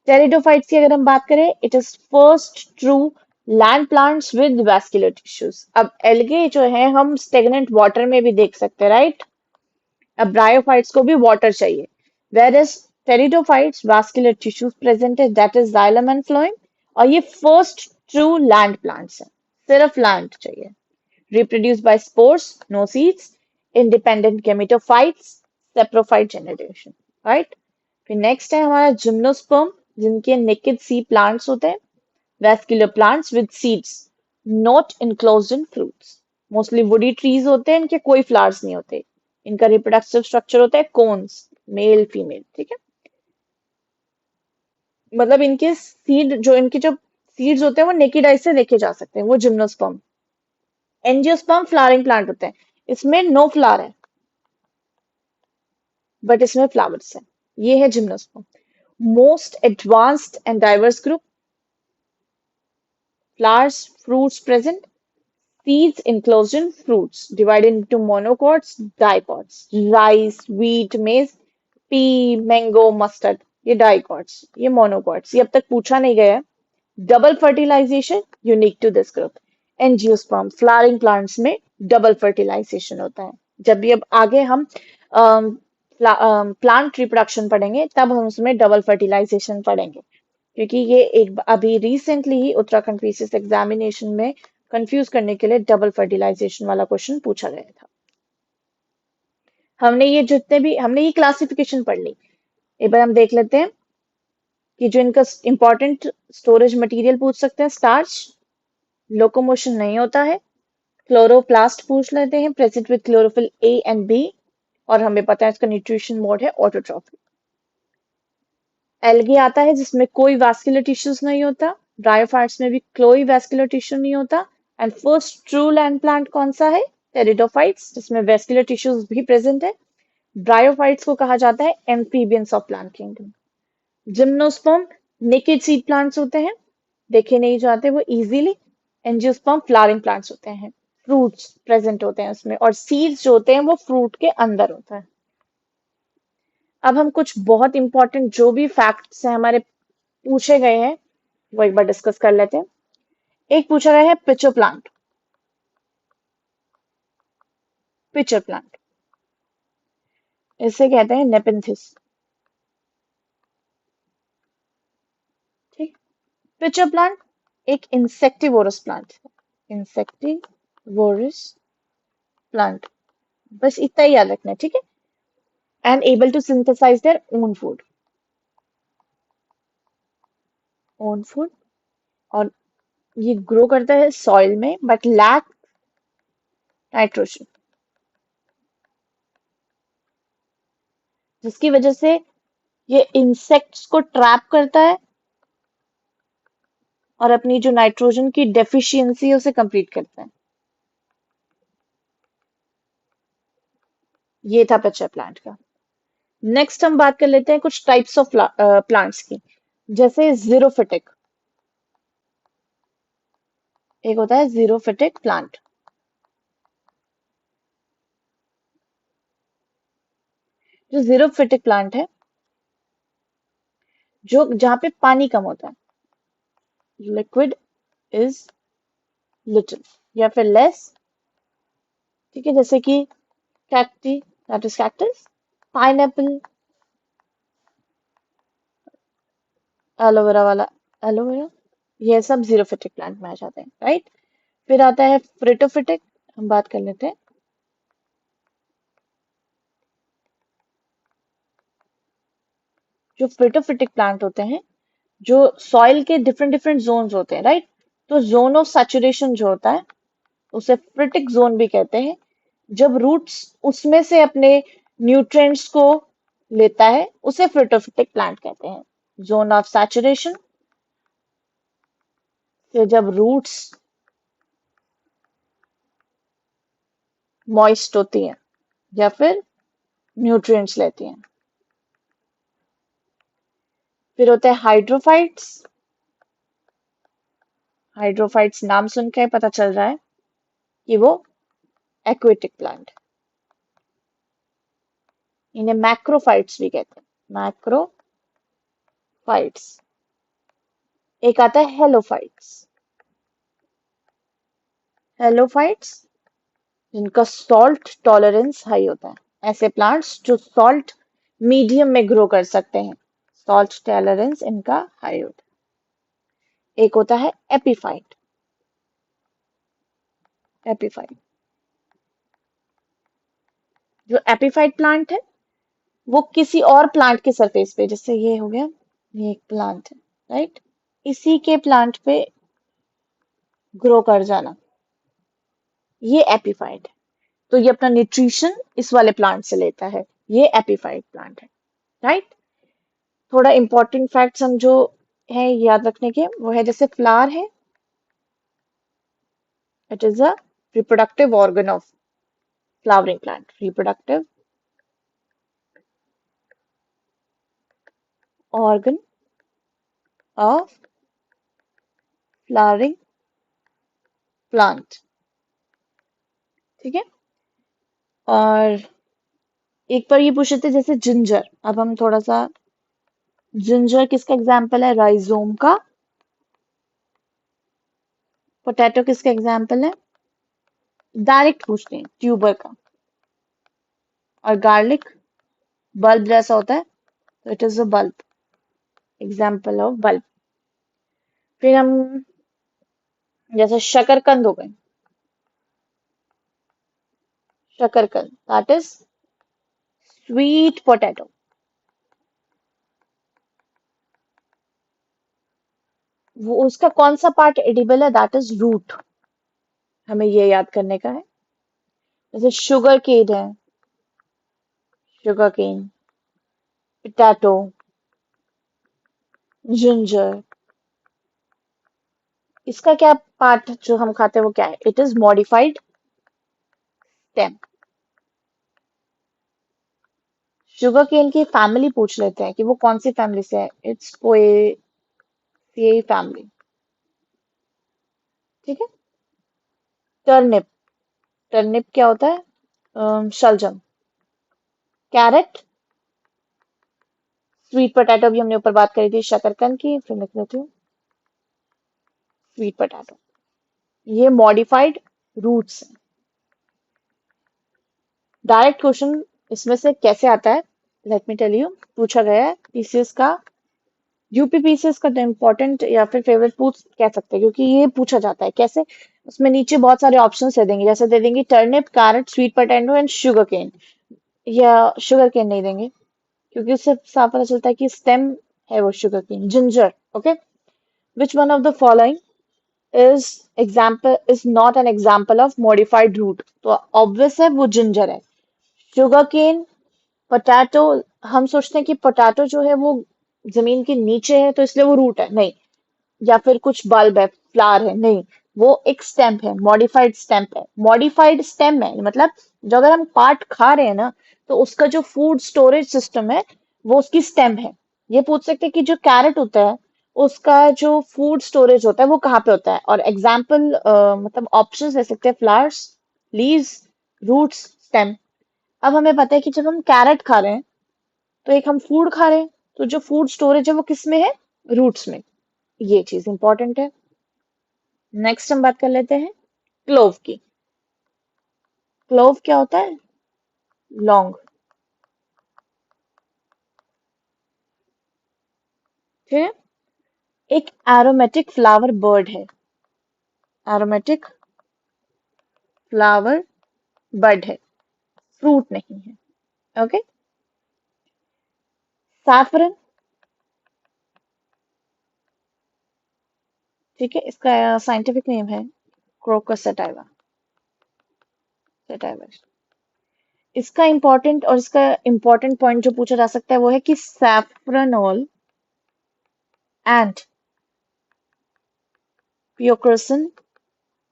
Speaker 1: Pteridophytes की अगर हम बात करें, it is first true land plants with vascular tissues. अब एल्गे जो है हम stagnant water में भी देख सकते हैं, राइट। अब ब्रायोफाइट्स को भी वाटर चाहिए, whereas pteridophytes vascular tissues present है, that is xylem and phloem, और ये फर्स्ट ट्रू लैंड प्लांट्स हैं, सिर्फ लैंड चाहिए। Reproduce by spores, no seeds, independent gametophytes, saprophyte generation, right. फिर नेक्स्ट है हमारा जिम्नोस्पर्म, जिनके नेकेड सी प्लांट्स होते हैं, vascular plants with seeds, not enclosed in fruits. Mostly woody trees होते हैं, इनके कोई फ्लावर्स नहीं होते। इनका रिप्रोडक्टिव स्ट्रक्चर होता है कोन्स, मेल फीमेल, ठीक है। मतलब इनके सीड जो इनके जो सीड्स होते हैं वो नेकेड आई से देखे जा सकते हैं, वो जिम्नोस्पर्म। एंजियोस्पर्म फ्लावरिंग प्लांट होते हैं, इसमें नो फ्लावर है बट इसमें फ्लावर्स है। ये है gymnosperm. Most advanced and diverse group, flowers, fruits present, seeds enclosed in fruits, divided into monocots, dicots, rice, wheat, maize, pea, mango, mustard, ये dicots, ये monocots, ये अब तक पूछा नहीं गया है। Double fertilisation unique to this group. Angiosperm flowering plants में डबल फर्टिलाइजेशन होता है। जब भी अब आगे हम प्लांट रिप्रोडक्शन पढ़ेंगे तब हम उसमें डबल फर्टिलाइजेशन पढ़ेंगे, क्योंकि ये एक अभी रिसेंटली ही उत्तराखंड पीसीएस एग्जामिनेशन में कंफ्यूज करने के लिए डबल फर्टिलाइजेशन वाला क्वेश्चन पूछा गया था। हमने ये क्लासिफिकेशन पढ़ ली। एक बार हम देख लेते हैं कि जो इनका इंपॉर्टेंट स्टोरेज मटेरियल पूछ सकते हैं, स्टार्च, लोकोमोशन नहीं होता है। क्लोरोप्लास्ट पूछ लेते हैं, present with chlorophyll a and b, और हमें पता है इसका न्यूट्रिशन मोड है ऑटोट्रॉफिक। एल्गी आता है जिसमें कोई वैस्कुलर टिश्यूज नहीं होता। ब्रायोफाइट्स में भी कोई वैस्कुलर टिश्यू नहीं होता। And first true land plant कौन सा है? टेरिडोफाइट्स, जिसमें वैस्कुलर टिश्यूज भी प्रेजेंट है। ब्रायोफाइट्स को कहा जाता है amphibians of plant kingdom. Gymnosperm naked seed plants होते हैं, देखे नहीं जाते वो इजीली। एंजियोस्पर्म फ्लावरिंग प्लांट्स होते हैं, फ्रूट्स प्रेजेंट होते हैं उसमें, और सीड्स जो होते हैं वो फ्रूट के अंदर होता है। अब हम कुछ बहुत इंपॉर्टेंट जो भी फैक्ट्स हैं हमारे पूछे गए हैं वो एक बार डिस्कस कर लेते हैं। एक पूछा गया है पिचर प्लांट। पिचर प्लांट इसे कहते हैं नेपेंथिस, ठीक। पिचर प्लांट एक इंसेक्टिवोरस प्लांट है, इंसेक्टिवोरस प्लांट, बस इतना ही याद रखना है, ठीक है। And able to synthesise their own food, और ये ग्रो करता है सॉइल में बट लैक नाइट्रोजन, जिसकी वजह से ये इंसेक्ट्स को ट्रैप करता है और अपनी जो नाइट्रोजन की डेफिशिएंसी है उसे कंप्लीट करता है। ये था पिचर प्लांट का। नेक्स्ट हम बात कर लेते हैं कुछ टाइप्स ऑफ प्लांट्स की, जैसे जीरोफिटिक। एक होता है जीरोफिटिक प्लांट। जो जीरोफिटिक प्लांट है, जो जहां पे पानी कम होता है, लिक्विड इज लिटिल या फिर लेस, ठीक है। जैसे कि cacti, that is cactus, pineapple, aloe vera वाला एलोवेरा, ये सब जीरोफिटिक प्लांट में आ जाते हैं, राइट। फिर आता है फ्रिटोफिटिक, हम बात कर लेते हैं। जो फ्रिटोफिटिक प्लांट होते हैं, जो सॉइल के डिफरेंट डिफरेंट जोन्स होते हैं, राइट। तो जोन ऑफ सैचुरेशन जो होता है उसे फ्रिटिक जोन भी कहते हैं। जब रूट्स उसमें से अपने न्यूट्रिएंट्स को लेता है उसे फ्रिटोफिटिक प्लांट कहते हैं। जोन ऑफ सैचुरेशन से जब रूट्स मॉइस्ट होती हैं या फिर न्यूट्रिएंट्स लेती हैं। फिर होते हैं हाइड्रोफाइट्स। हाइड्रोफाइट्स नाम सुन के पता चल रहा है कि वो एक्वेटिक प्लांट। इन्हें मैक्रोफाइट्स भी कहते हैं, मैक्रोफाइट्स। एक आता है हेलोफाइट्स। हेलोफाइट्स जिनका सॉल्ट टॉलरेंस हाई होता है, ऐसे प्लांट्स जो सॉल्ट मीडियम में ग्रो कर सकते हैं, सॉल्ट टॉलरेंस इनका हाई होता है। एक होता है एपीफाइट। एपीफाइट, जो एपीफाइट प्लांट है वो किसी और प्लांट के सरफेस पे, जैसे ये हो गया, ये एक प्लांट है, राइट। इसी के प्लांट पे ग्रो कर जाना, ये एपीफाइट है। तो ये अपना न्यूट्रिशन इस वाले प्लांट से लेता है, ये एपीफाइट प्लांट है, राइट। थोड़ा इंपॉर्टेंट फैक्ट्स हम जो है याद रखने के, वो है जैसे फ्लावर है, it is a reproductive organ of flowering plant, reproductive organ of flowering plant, ठीक है। और एक बार ये पूछे थे जैसे जिंजर, अब हम थोड़ा सा, जिंजर किसका एग्जाम्पल है, राइजोम का। पोटैटो किसका एग्जाम्पल है, डायरेक्ट पूछते हैं, ट्यूबर का। और गार्लिक बल्ब जैसा होता है, तो it is a bulb, example of bulb. फिर हम जैसे शकरकंद हो गए, शकरकंद दैट इज स्वीट पोटैटो। वो उसका कौन सा पार्ट एडिबल है, दैट इज रूट, हमें ये याद करने का है। जैसे शुगर केन है, शुगर केन, पोटैटो, जिंजर, इसका क्या पार्ट जो हम खाते हैं वो क्या है, it is modified stem. Sugarcane की फैमिली पूछ लेते हैं कि वो कौन सी फैमिली से है, इट्स पोएसिएई फैमिली, ठीक है। टर्निप, टर्निप क्या होता है, शलजम। कैरेट, स्वीट पोटैटो भी हमने ऊपर बात करी थी शकरकंद की, फिर लिख लेती हूँ स्वीट पोटैटो, ये मॉडिफाइड रूट्स हैं। डायरेक्ट क्वेश्चन इसमें से कैसे आता है, लेट मी टेल यू, पूछा गया है पीसीएस का, यूपी पीसीएस का इम्पोर्टेंट या फिर फेवरेट पूछ कह सकते हैं, क्योंकि ये पूछा जाता है कैसे। उसमें नीचे बहुत सारे ऑप्शन दे देंगे, जैसे दे देंगे turnip, carrot, sweet potato and sugarcane, या शुगर केन नहीं देंगे, क्योंकि उससे साफ पता चलता है कि स्टेम है वो sugarcane. Ginger, okay, which one of the following is is not an example of modified root, तो ऑब्वियस है वो जिंजर है। शुगर केन, पोटैटो, हम सोचते हैं कि पोटैटो जो है वो जमीन के नीचे है तो इसलिए वो रूट है, नहीं। या फिर कुछ बल्ब है, फ्लावर है, नहीं। वो एक स्टेम है, मॉडिफाइड स्टेम है, मॉडिफाइड स्टेम है मतलब जो अगर हम पार्ट खा रहे हैं ना, तो उसका जो फूड स्टोरेज सिस्टम है वो उसकी स्टेम है। ये पूछ सकते हैं कि जो कैरेट होता है उसका जो फूड स्टोरेज होता है वो कहाँ पे होता है, और एग्जाम्पल मतलब ऑप्शंस दे सकते हैं, फ्लावर्स, लीव्स, रूट्स, स्टेम। अब हमें पता है कि जब हम कैरेट खा रहे हैं तो एक हम फूड खा रहे हैं, तो जो फूड स्टोरेज है वो किस में है, रूट्स में। ये चीज इंपॉर्टेंट है। नेक्स्ट हम बात कर लेते हैं क्लोव की। क्लोव क्या होता है, लौंग, ठीक है। एक एरोमेटिक फ्लावर बर्ड है, एरोमेटिक फ्लावर बर्ड है, फ्रूट नहीं है, ओके। सैफरन, ठीक है, इसका साइंटिफिक नेम है क्रोकस सटाइवा, सटाइवा। इसका इंपॉर्टेंट और इसका इंपॉर्टेंट पॉइंट जो पूछा जा सकता है वो है कि सैफरनोल एंड पियोक्रसन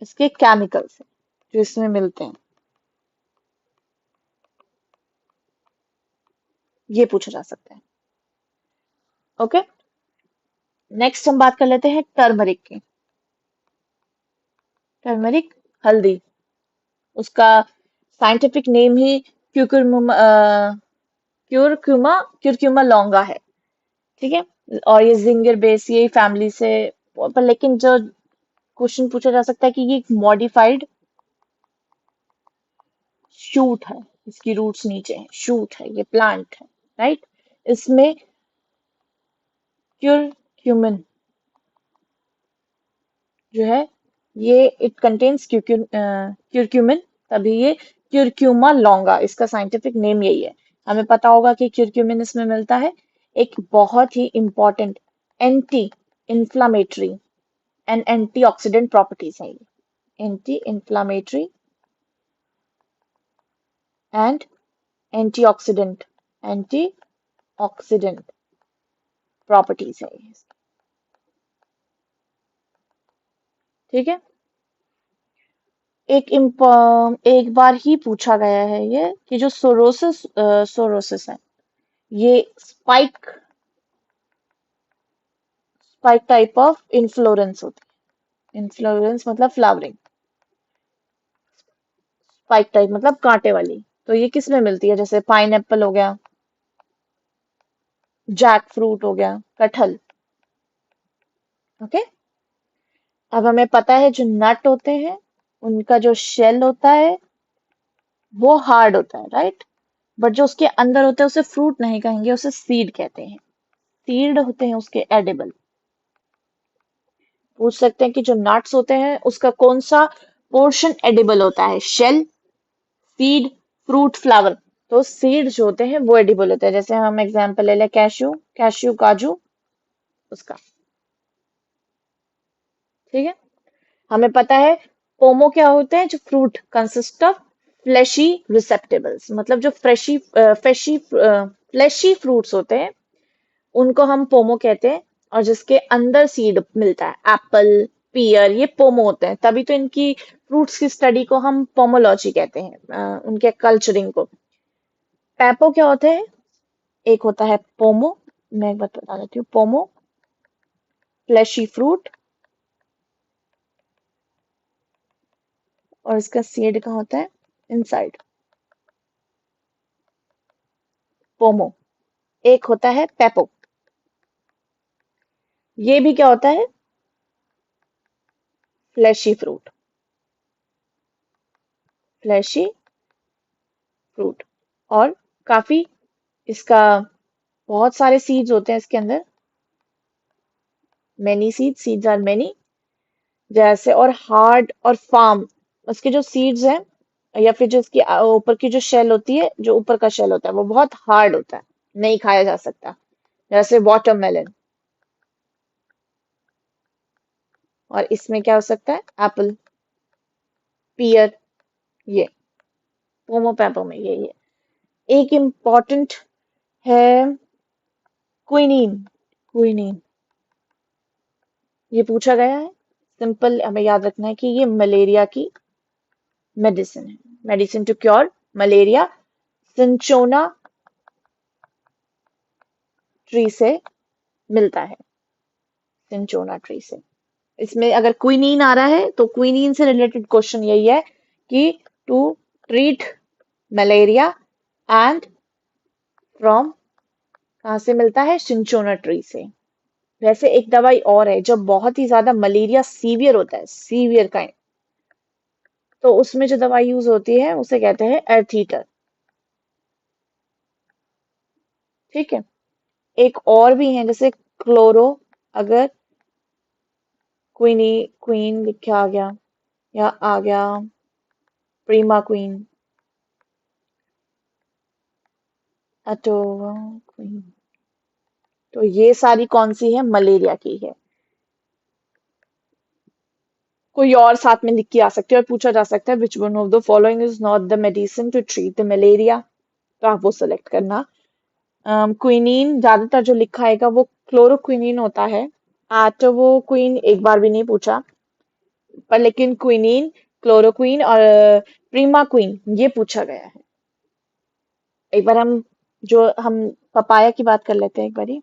Speaker 1: इसके केमिकल्स हैं जो इसमें मिलते हैं, ये पूछा जा सकता है, ओके। नेक्स्ट हम बात कर लेते हैं टर्मरिक की। टर्मरिक, हल्दी, उसका साइंटिफिक नेम ही क्यूरक्यूमा, क्यूरक्यूमा लॉन्गा है, ठीक है। और ये जिंगर बेस यही फैमिली से, पर लेकिन जो क्वेश्चन पूछा जा सकता है कि ये एक मॉडिफाइड शूट है, इसकी रूट्स नीचे है, शूट है, ये प्लांट है, राइट। इसमें क्यूरक्यूमिन जो है, ये इट कंटेन्स क्यूरक्यूमिन, तभी ये क्यूरक्यूमा लॉन्गा, इसका साइंटिफिक नेम यही है। हमें पता होगा कि क्यूरक्यूमिन इसमें मिलता है, एक बहुत ही important anti inflammatory and antioxidant properties है ये। Anti inflammatory and antioxidant antioxidant properties है ये। ठीक है। एक बार ही पूछा गया है ये कि जो सोरोसिस है ये स्पाइक टाइप ऑफ इन्फ्लोरेंस होती है। इन्फ्लोरेंस मतलब फ्लावरिंग, स्पाइक टाइप मतलब कांटे वाली। तो ये किस में मिलती है? जैसे पाइनएप्पल हो गया, जैक फ्रूट हो गया, कटहल। ओके। अब हमें पता है जो नट होते हैं उनका जो शेल होता है वो हार्ड होता है, राइट। बट जो उसके अंदर होता है उसे फ्रूट नहीं कहेंगे, उसे सीड कहते हैं। सीड होते हैं उसके एडिबल। पूछ सकते हैं कि जो नट्स होते हैं उसका कौन सा पोर्शन एडिबल होता है? Shell, seed, fruit, flower. तो सीड जो होते हैं वो एडिबल होते हैं। जैसे हम एग्जांपल ले लें कैश्यू, कैश्यू काजू, उसका। ठीक है। हमें पता है पोमो क्या होते हैं? जो फ्रूट कंसिस्ट ऑफ फ्लेशी रिसेप्टेबल्स, मतलब जो फ्लेशी फ्रूट्स होते हैं उनको हम पोमो कहते हैं। और जिसके अंदर सीड मिलता है, एप्पल, पियर, ये पोमो होते हैं। तभी तो इनकी फ्रूट्स की स्टडी को हम पोमोलॉजी कहते हैं, उनके कल्चरिंग को। पैपो क्या होते हैं? एक होता है पोमो, मैं एक बार बता देती हूँ। पोमो फ्लेशी फ्रूट, और इसका सीड कहाँ होता है? इनसाइड। पोमो। एक होता है पेपो, ये भी क्या होता है? Fleshy fruit, fleshy fruit. और काफी इसका बहुत सारे सीड्स होते हैं इसके अंदर। Many seeds are many. जैसे और हार्ड और फार्म, उसके जो सीड्स हैं या फिर जो इसकी ऊपर की जो शेल होती है, जो ऊपर का शेल होता है वो बहुत हार्ड होता है, नहीं खाया जा सकता। जैसे वाटरमेलन। और इसमें क्या हो सकता है? एप्पल, पियर, ये पोमो पैपो में ये एक इम्पॉर्टेंट है क्विनीन। क्विनीन ये पूछा गया है। सिंपल हमें याद रखना है कि ये मलेरिया की मेडिसिन है। Medicine to cure malaria. Cinchona tree से मिलता है। सिंचोना ट्री से। इसमें अगर क्विनीन आ रहा है तो क्विनीन से रिलेटेड क्वेश्चन यही है कि to treat malaria and from, कहाँ से मिलता है? सिंचोना ट्री से। वैसे एक दवाई और है जब बहुत ही ज्यादा मलेरिया सीवियर होता है, सीवियर काइंड, तो उसमें जो दवाई यूज होती है उसे कहते हैं एर्थीटर। ठीक है। एक और भी है जैसे क्लोरो, अगर क्विनी क्वीन लिखा आ गया या आ गया प्रीमा क्वीन, अटोवा क्वीन, तो ये सारी कौन सी है? मलेरिया की है। कोई और साथ में लिख के आ सकते हैं और पूछा जा सकता है which one of the following is not the medicine to treat the malaria, तो आप वो सेलेक्ट करना। क्विनीन ज्यादातर जो लिखा आएगा वो क्लोरोक्विनीन होता है। एटोवो क्वीन एक बार भी नहीं पूछा, पर लेकिन क्विनीन, क्लोरोक्वीन और प्रीमा क्वीन ये पूछा गया है। एक बार हम पपाया की बात कर लेते हैं एक बारी।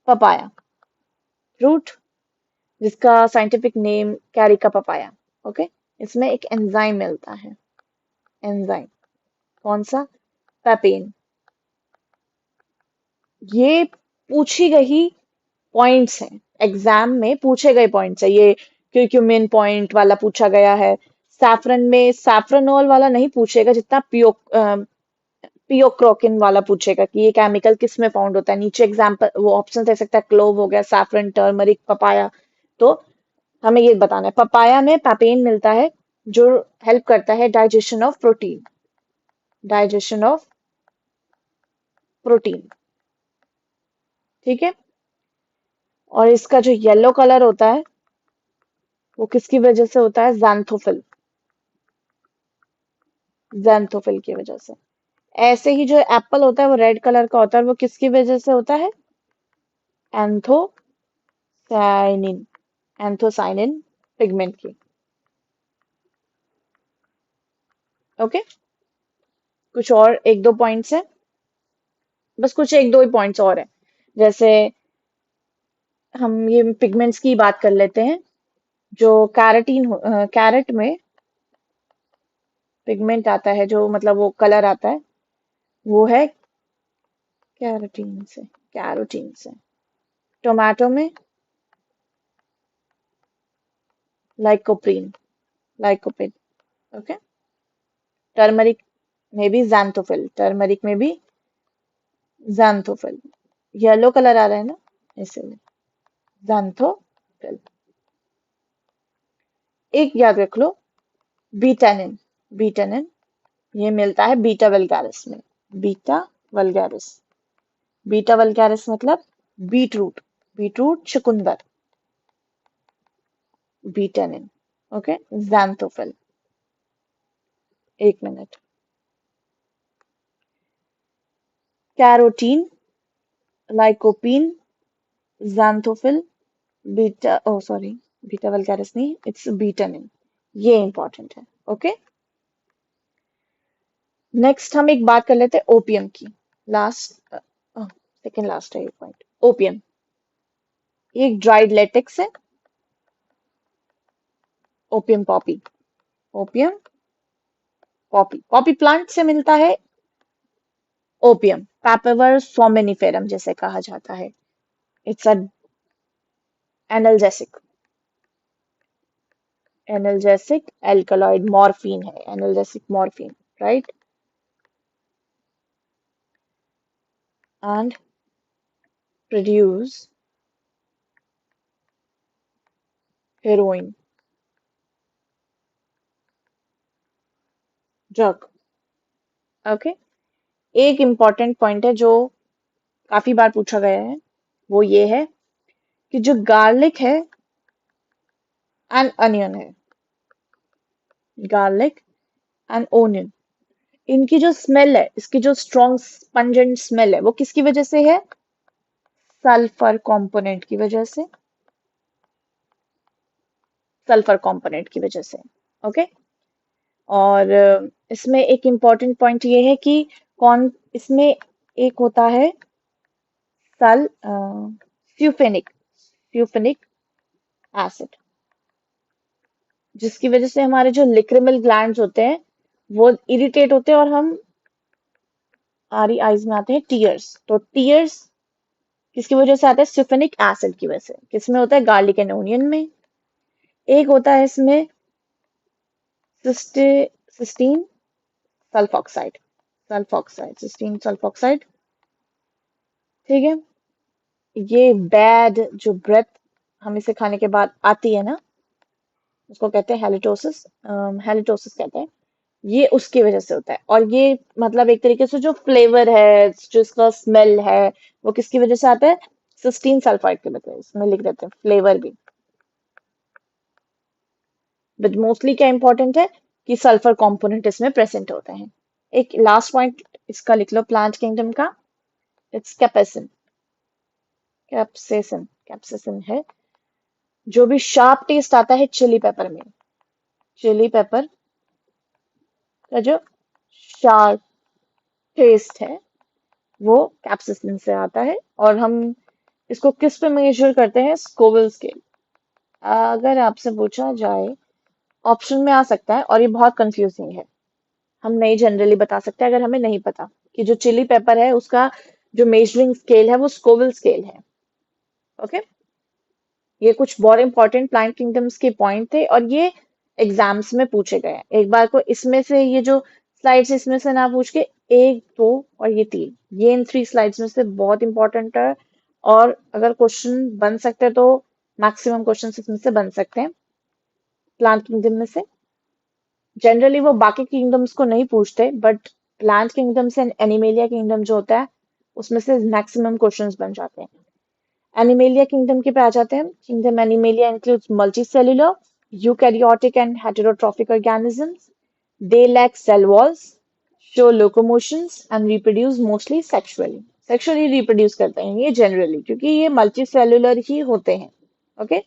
Speaker 1: पपाया फ्रूट जिसका scientific name Carica papaya. Okay. इसमें एक एंजाइम मिलता है। एंजाइम कौन सा? पेपेन। ये पूछी गई पॉइंट्स हैं, एग्जाम में पूछे गए पॉइंट्स है ये। क्यूक्यूमिन पॉइंट वाला पूछा गया है। सैफरन में सैफरनोल वाला नहीं पूछेगा जितना पियोक्रोकिन वाला पूछेगा कि ये केमिकल किस में फाउंड होता है। नीचे एग्जाम्पल वो ऑप्शन दे सकता है, क्लोव हो गया, सैफरन, टर्मरिक, पपाया। तो हमें ये बताना है पपाया में पैपेन मिलता है जो हेल्प करता है digestion of protein. Digestion of protein. ठीक है। और इसका जो येलो कलर होता है वो किसकी वजह से होता है? ज़ैंथोफिल, ज़ैंथोफिल की वजह से। ऐसे ही जो एप्पल होता है वो रेड कलर का होता है, वो किसकी वजह से होता है? एंथोसायनिन, एंथोसायनिन पिगमेंट की। ओके, कुछ और एक दो पॉइंट्स है, बस कुछ एक दो ही पॉइंट्स और है। जैसे हम ये पिगमेंट्स की बात कर लेते हैं। जो कैरेट में पिगमेंट आता है, जो मतलब वो कलर आता है, वो है कैरोटीन से। टोमेटो में लाइकोप्रीन, लाइकोपिन। ओके, टर्मरिक में भी ज़ैंथोफिल, टर्मरिक में भी ज़ैंथोफिल। येलो कलर आ रहा है ना, इसलिए ज़ैंथोफिल। एक याद रख लो, बीटानिन, बीटानिन ये मिलता है बीटा वल्गारिस में। बीटा वल्गारिस, बीटा वल्गारिस मतलब बीटरूट, बीटरूट चुकंदर, बीटानिन। Okay, xanthophyll. एक minute, carotene, lycopene, xanthophyll, beta, oh sorry, beta vulgaris नहीं, इट्स बीटानिन। ये इंपॉर्टेंट है। ओके, नेक्स्ट हम एक बात कर लेते हैं ओपियम की। लास्ट, सेकेंड लास्ट है ये पॉइंट। ओपियम एक ड्राइड लेटेक्स है। Opium Poppy, opium Poppy, Poppy plant से मिलता है ओपियम, पैपावर सोमेनिफेरम जैसे कहा जाता है। It's a analgesic, analgesic alkaloid morphine है, analgesic morphine, right. And produce heroin drug. Okay, एक इंपॉर्टेंट पॉइंट है जो काफी बार पूछा गया है, वो ये है कि जो गार्लिक है एंड अनियन है, गार्लिक एंड ओनियन, इनकी जो स्मेल है, इसकी जो स्ट्रॉन्ग पंजेंट स्मेल है, वो किसकी वजह से है? सल्फर कंपोनेंट की वजह से, सल्फर कंपोनेंट की वजह से। ओके, और इसमें एक इम्पॉर्टेंट पॉइंट ये है कि कौन इसमें एक होता है सल फ्यूफेनिक, फ्यूफेनिक एसिड, जिसकी वजह से हमारे जो लिक्रिमल ग्लैंड्स होते हैं वो इरिटेट होते हैं, और हम हमारी आईज में आते हैं टीयर्स। तो टीयर्स किसकी वजह से आता है? सल्फोनिक एसिड की वजह से। किसमें होता है? गार्लिक एंड ओनियन में। एक होता है इसमें cysteine sulfoxide, sulfoxide, cysteine sulfoxide. ठीक है, ये बैड जो ब्रेथ हम इसे खाने के बाद आती है ना, उसको कहते हैं हेलिटोसिस, हेलिटोसिस कहते हैं। ये उसकी वजह से होता है। और ये मतलब एक तरीके से जो फ्लेवर है, जो इसका स्मेल है, वो किसकी वजह से आता है? सिस्टीन सल्फाइड की वजह से। इसमें लिख देते हैं फ्लेवर भी, बट मोस्टली क्या इंपॉर्टेंट है कि सल्फर कंपोनेंट इसमें प्रेजेंट होते हैं। एक लास्ट पॉइंट इसका लिख लो प्लांट किंगडम का, इट्स कैपेसिन, कैप्सेसिन, कैप्सेसिन है। जो भी शार्प टेस्ट आता है चिली पेपर में, चिली पेपर का जो शार्प टेस्ट है वो कैप्सिसिन से आता है। और हम इसको किस पे मेजर करते हैं? Scoville scale. अगर आपसे पूछा जाए, ऑप्शन में आ सकता है, और ये बहुत कंफ्यूजिंग है, हम नहीं जनरली बता सकते अगर हमें नहीं पता कि जो चिली पेपर है उसका जो मेजरिंग स्केल है वो स्कोविल स्केल है। ओके, ये कुछ बहुत इंपॉर्टेंट प्लांट किंगडम्स के पॉइंट थे, और ये एग्जाम्स में पूछे गए हैं। एक बार को इसमें से ये जो स्लाइड्स इसमें से ना पूछ के, एक दो और ये तीन, ये इन थ्री स्लाइड्स में से बहुत इंपॉर्टेंट है। और अगर क्वेश्चन बन सकते हैं तो मैक्सिमम क्वेश्चन इसमें से बन सकते हैं प्लांट किंगडम में से। जनरली वो बाकी किंगडम्स को नहीं पूछते, but plant kingdoms and animalia kingdom जो होता है उसमें से मैक्सिमम क्वेश्चंस बन जाते हैं। एनिमेलिया किंगडम के पे आ जाते हैं। Kingdom animalia includes multi cellular, Eukaryotic and heterotrophic organisms. They lack cell walls, show locomotions and reproduce mostly sexually. Sexually reproड्यूस करते हैं ये generally क्योंकि ये multicellular ही होते हैं. Okay?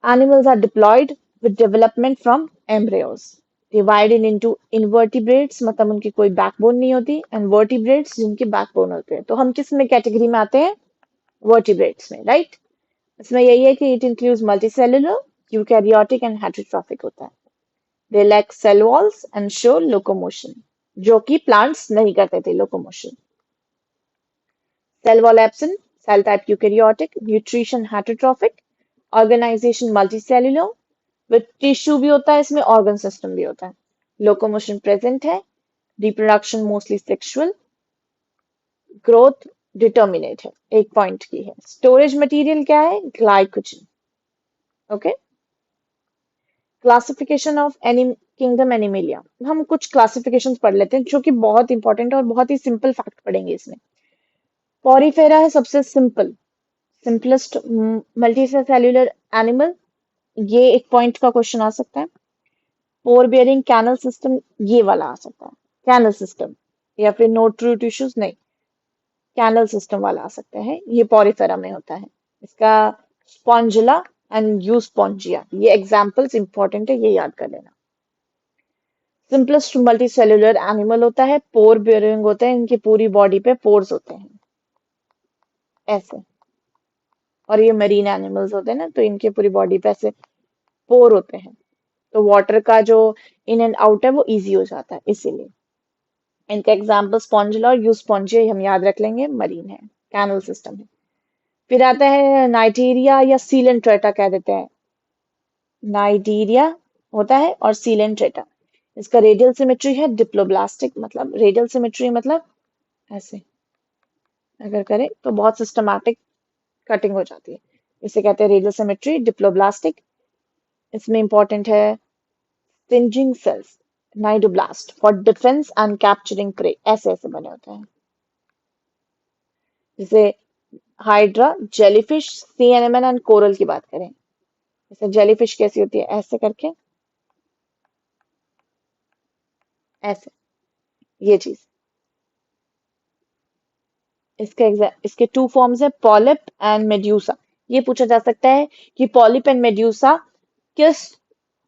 Speaker 1: Animals are diploid with development from embryos. Divided into invertebrates मतलब उनकी कोई backbone नहीं होती and vertebrates जिनके backbone होते हैं. तो हम किस में category में आते हैं? Vertebrates में, right? इसमें यही है कि it includes multicellular, eukaryotic and heterotrophic होता है. They lack cell walls and show locomotion, जो कि plants नहीं करते थे locomotion. Cell wall absent, cell type eukaryotic, nutrition heterotrophic, organization multicellular, with tissue भी होता है इसमें organ system भी होता है. Locomotion present है, reproduction mostly sexual, growth determinate है, एक point की है. Storage material क्या है? Glycogen. Okay? Classification of kingdom animalia. हम कुछ क्लासिफिकेशंस पढ़ लेते हैं जो कि बहुत इंपॉर्टेंट है और बहुत ही सिंपल फैक्ट पढ़ेंगे इसमें. पॉरीफेरा है सबसे सिंपलेस्ट मल्टीसेलुलर एनिमल. ये एक पॉइंट का क्वेश्चन आ सकता है. पोर बियरिंग कैनल सिस्टम, ये वाला आ सकता है. कैनल सिस्टम या फिर नो ट्रू टिश्यूज, नहीं, कैनल सिस्टम वाला आ सकता है. ये पॉरीफेरा में होता है. इसका स्पॉन्जिला एंड यूस्पॉन्जिया, ये एग्जांपल्स इंपॉर्टेंट है, ये याद कर लेना. सिंपलेस्ट मल्टीसेलुलर एनिमल होता है. पोर बियरिंग होता है, इनकी पूरी बॉडी पे पोर्स होते हैं ऐसे. और ये मरीन एनिमल्स होते हैं ना, तो इनके पूरी बॉडी पे ऐसे पोर होते हैं, तो वाटर का जो इन एंड आउट है वो इजी हो जाता है, इसीलिए. इनका एग्जाम्पल स्पॉन्जिला और यूस्पॉन्जिया हम याद रख लेंगे, मरीन है, कैनल सिस्टम है. फिर आता है नाइटीरिया या सीलेंट्रेटा कह देते हैं. नाइटीरिया होता है और सीलेंट्रेटा. इसका रेडियल सिमेट्री है डिप्लोब्लास्टिक, मतलब रेडियल सिमेट्री मतलब ऐसे अगर करें तो बहुत सिस्टमैटिक कटिंग हो जाती है, इसे कहते हैं रेडियल सिमेट्री डिप्लोब्लास्टिक. इसमें इंपॉर्टेंट है stinging cells, cnidoblast for defence and capturing prey, ऐसे ऐसे बने होते हैं. जैसे hydra, jellyfish, sea anemone and coral की बात करें, जैसे जेलीफिश कैसी होती है, ऐसे करके ऐसे, ये चीज. इसके टू फॉर्म्स है, पॉलिप एंड मेड्यूसा. ये पूछा जा सकता है कि पॉलिप एंड मेड्यूसा किस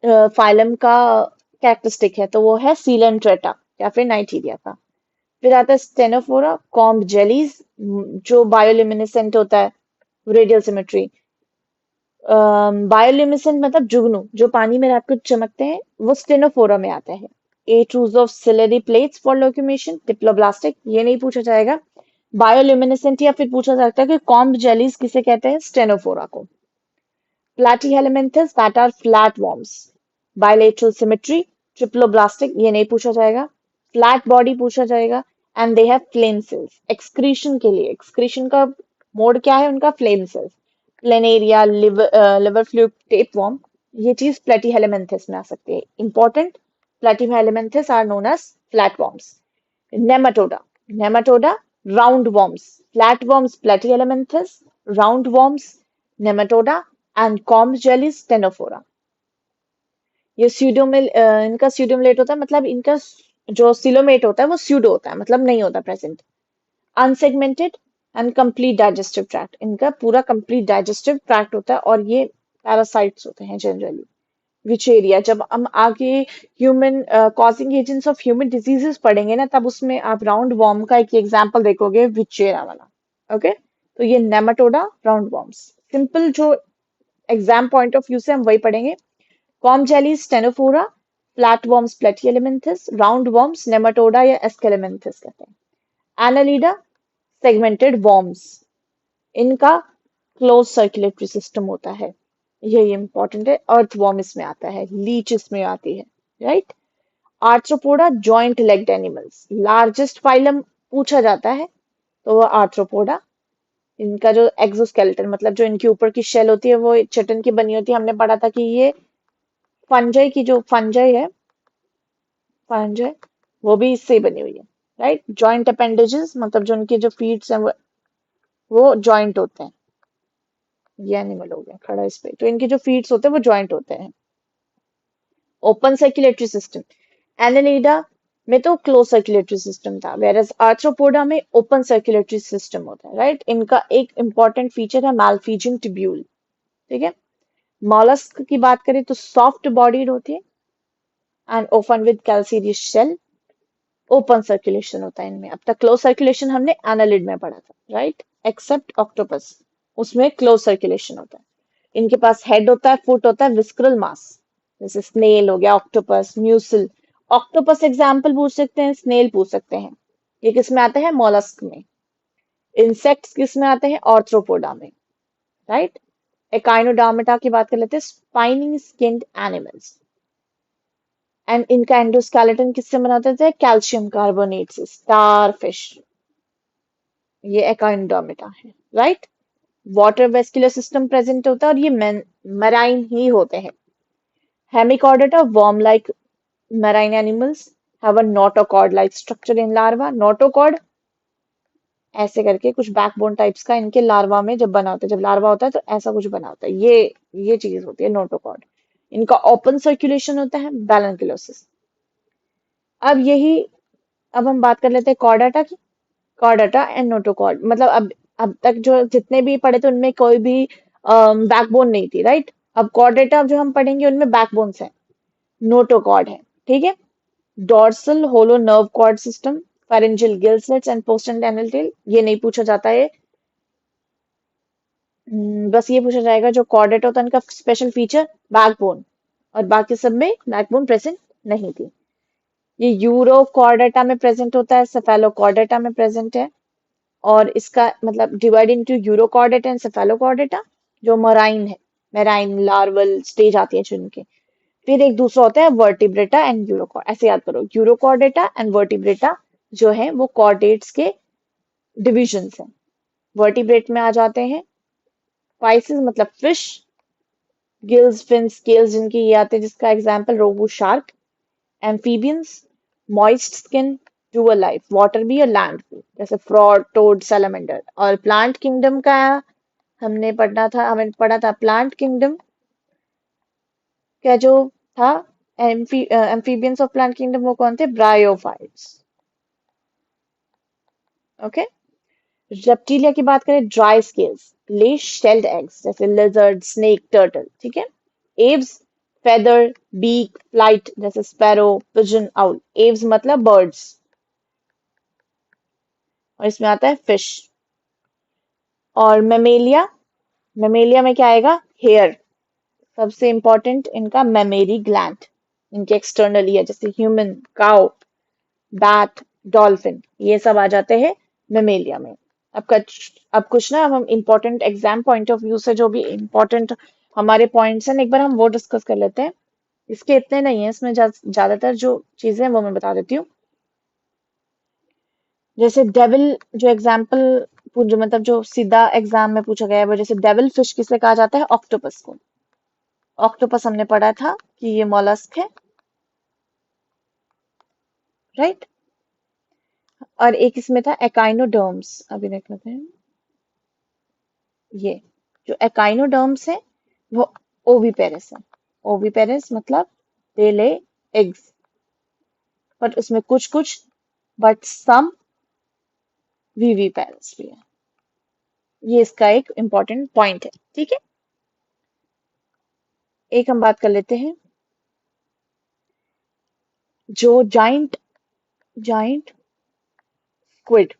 Speaker 1: फाइलम का कैरेक्टरिस्टिक है, तो वो है सीलेंट्रेटा या फिर नाइटीरिया का. फिर आता है स्टेनोफोरा, कॉम्ब जेलीज, जो बायोल्यूमिनेसेंट होता है, रेडियल सिमेट्री. बायोल्यूमिनेसेंट मतलब जुगनू, जो पानी में रात को चमकते हैं, वो स्टेनोफोरा में आता है. Eight rows of ciliary plates for locomotion, diploblastic, ये नहीं पूछा जाएगा. बायोल्यूमिनेसेंट या फिर पूछा जाता है कि कॉम्ब जेलीज किसे कहते हैं, स्टेनोफोरा को. Platyhelminthes that are flatworms. Bilateral symmetry, triploblastic, ये नहीं पूछा जाएगा. Flat body पूछा जाएगा. And they have flame cells. Excretion के लिए, excretion का मोड क्या है उनका, flame cells. Planaria, liver fluke, tapeworm, ये चीज platyhelminthes में आ सकती है. Important, platyhelminthes are known as flatworms. Nematoda, nematoda, roundworms. Flatworms, platyhelminthes, roundworms, nematoda, and comb jelly Ctenophora. ये इनका स्यूडोमेट होता है, मतलब इनका जो सिलोमेट होता है वो स्यूडो होता है, मतलब नहीं होता present. Unsegmented and complete digestive tract, इनका पूरा कंप्लीट डाइजेस्टिव ट्रैक्ट होता है और ये पैरासाइट्स होते हैं जनरली. विच एरिया, जब हम आगे human causing agents of human diseases पढ़ेंगे ना, तब उसमें आप राउंड वॉर्म का एक एग्जांपल देखोगे, विचेरा वाला. ओके, तो ये नेमाटोडा, राउंड वॉर्म्स. सिंपल जो एग्जाम पॉइंट ऑफ व्यू से हम वही पढ़ेंगे. Comb jelly ctenophora, flatworms platyhelminthes, round worms nematoda या एस्केलेमिन्थस कहते हैं. एनालिडा, सेगमेंटेड वर्म्स, इनका क्लोज सर्कुलेटरी सिस्टम होता है, यही इंपॉर्टेंट है. अर्थ वर्म इसमें आता है, लीच इसमें आती है, right. Arthropoda, joint legged animals. Largest phylum पूछा जाता है तो वो आर्थ्रोपोडा. इनका जो एक्सोस्केलेटन मतलब जो इनके ऊपर की शेल होती है वो चिटिन की बनी होती है. हमने पढ़ा था कि ये फंजाई की जो फंजाई है, फंजाई वो भी इससे ही बनी हुई है, राइट. जॉइंट अपेंडेजेस मतलब जो उनके जो फीट्स हैं वो जॉइंट होते हैं. ये एनिमल हो गया खड़ा इस पे, तो इनके जो फीट्स होते हैं वो जॉइंट होते हैं। ओपन सर्कुलेटरी सिस्टम, एनालिडा में तो क्लोज सर्कुलेटरी सिस्टम था, वेरस आर्थ्रोपोडा में ओपन सर्कुलेटरी सिस्टम होता है, राइट। इनका एक इंपॉर्टेंट फीचर है मैलफिजियन ट्यूब्यूल, ठीक है। मॉलस्क की बात करें तो सॉफ्ट बॉडीड होती है and open with calcareous shell, open circulation होता है इनमें। अब तक क्लोज सर्कुलेशन हमने एनालिड में पढ़ा था, राइट, एक्सेप्ट ऑक्टोपस, उसमें क्लोज सर्कुलेशन होता है। इनके पास हेड होता है, फुट होता है, विस्क्रल मास, जैसे स्नेल हो गया, ऑक्टोपस, म्यूसिल। ऑक्टोपस एग्जाम्पल पूछ सकते हैं, स्नेल पूछ सकते हैं। ये किस में आते हैं? मॉलस्क में। इंसेक्ट्स किस में आते हैं? ऑर्थ्रोपोडा में, राइट। एकाइनोडर्मेटा की बात कर लेते हैं, स्पाइनी स्किन्ड एनिमल्स। एंड इनका एंडोस्केलेटन किससे बना होता है? कैल्शियम कार्बोनेट से, स्टार फिश। ये एकाइनोडर्मेटा है, right. Water vascular system present होता है और ये मराइन ही होते हैं। Hemichordata, worm like marine animals have a notochord-like structure in larva. Notochord ऐसे करके कुछ बैकबोन टाइप्स का इनके लार्वा में जब बना होता है, जब लार्वा होता है तो ऐसा कुछ बना होता है, ये चीज होती है नोटोकॉर्ड। इनका ओपन सर्कुलेशन होता है, बैलेंकिलोसिस। अब यही, अब हम बात कर लेते हैं कॉर्डाटा की। कॉर्डाटा एंड नोटोकॉर्ड, मतलब अब तक जो जितने भी पढ़े थे उनमें कोई भी बैकबोन नहीं थी, राइट। अब कॉर्डेटा जो हम पढ़ेंगे उनमें बैकबोन्स है, नोटोकॉर्ड है, ठीक है। Dorsal hollow nerve cord system, pharyngeal gill slits and postantennal tail, ये नहीं पूछा जाता है। बस ये पूछा जाएगा जो कॉर्डेट होता है उनका स्पेशल फीचर बैकबोन, और बाकी सब में बैकबोन प्रेजेंट नहीं थी। ये यूरो कॉर्डेटा में प्रेजेंट होता है, सेफेलो कॉर्डेटा में प्रेजेंट है। और इसका मतलब divide into urochordata and cephalochordata, जो मराइन है, मेराइन लार्वल स्टेज आती है जिनके। फिर एक दूसरा होता है वर्टिब्रेटा एंड यूरोकॉर्ड, ऐसे याद करो, यूरोकॉर्डेटा एंड वर्टिब्रेटा जो है वो कॉर्डेट्स के डिविजन्स हैं। वर्टिब्रेट में आ जाते हैं फाइसिस मतलब फिश, गिल्स, फिन, स्केल्स जिनके ये आते हैं, जिसका एग्जांपल रोबू shark. Amphibians, moist skin, dual life, water भी और लैंड भी, जैसे फ्रॉग, टोड, सैलमेंडर। और प्लांट किंगडम का हमें पढ़ा था प्लांट किंगडम का जो था, एम्फीबियंस ऑफ प्लांट किंगडम वो कौन थे? Bryophytes, okay. रेप्टिलिया की बात करें, ड्राई स्केल्स, ले शेल्ड एग्स, जैसे लिजर्ड, स्नेक, टर्टल, ठीक है। एव्स, फेदर, बीक, फ्लाइट, जैसे स्पैरो, पिजन, आउल। एव्स मतलब बर्ड्स, और इसमें आता है फिश। और मेमेलिया, मेमेलिया में क्या आएगा? हेयर, सबसे इंपॉर्टेंट इनका मेमेरी ग्लैंड, इनके एक्सटर्नली है, जैसे ह्यूमन, काउ, बैट, डॉल्फिन, ये सब आ जाते हैं मेमेलिया में। अब कुछ ना, अब हम important exam point of view से जो भी इंपॉर्टेंट हमारे पॉइंट्स हैं, एक बार हम वो डिस्कस कर लेते हैं। इसके इतने नहीं है, इसमें ज्यादातर जो चीजें हैं वो मैं बता देती हूँ। जैसे डेविल, जो एग्जाम्पल जो मतलब जो सीधा एग्जाम में पूछा गया है वो, जैसे डेविल फिश किसे कहा जाता है? ऑक्टोपस को। ऑक्टोपस हमने पढ़ा था कि ये मॉलस्क है, राइट। और एक इसमें था एकाइनोडर्म्स, अभी देख लेते हैं। ये जो एकाइनोडर्म्स है वो ओविपेरस है। ओविपेरस मतलब दे ले एग्स, बट उसमें कुछ कुछ, बट सम विविपेरस भी है। ये इसका एक इंपॉर्टेंट पॉइंट है, ठीक है। एक हम बात कर लेते हैं, जो giant giant squid,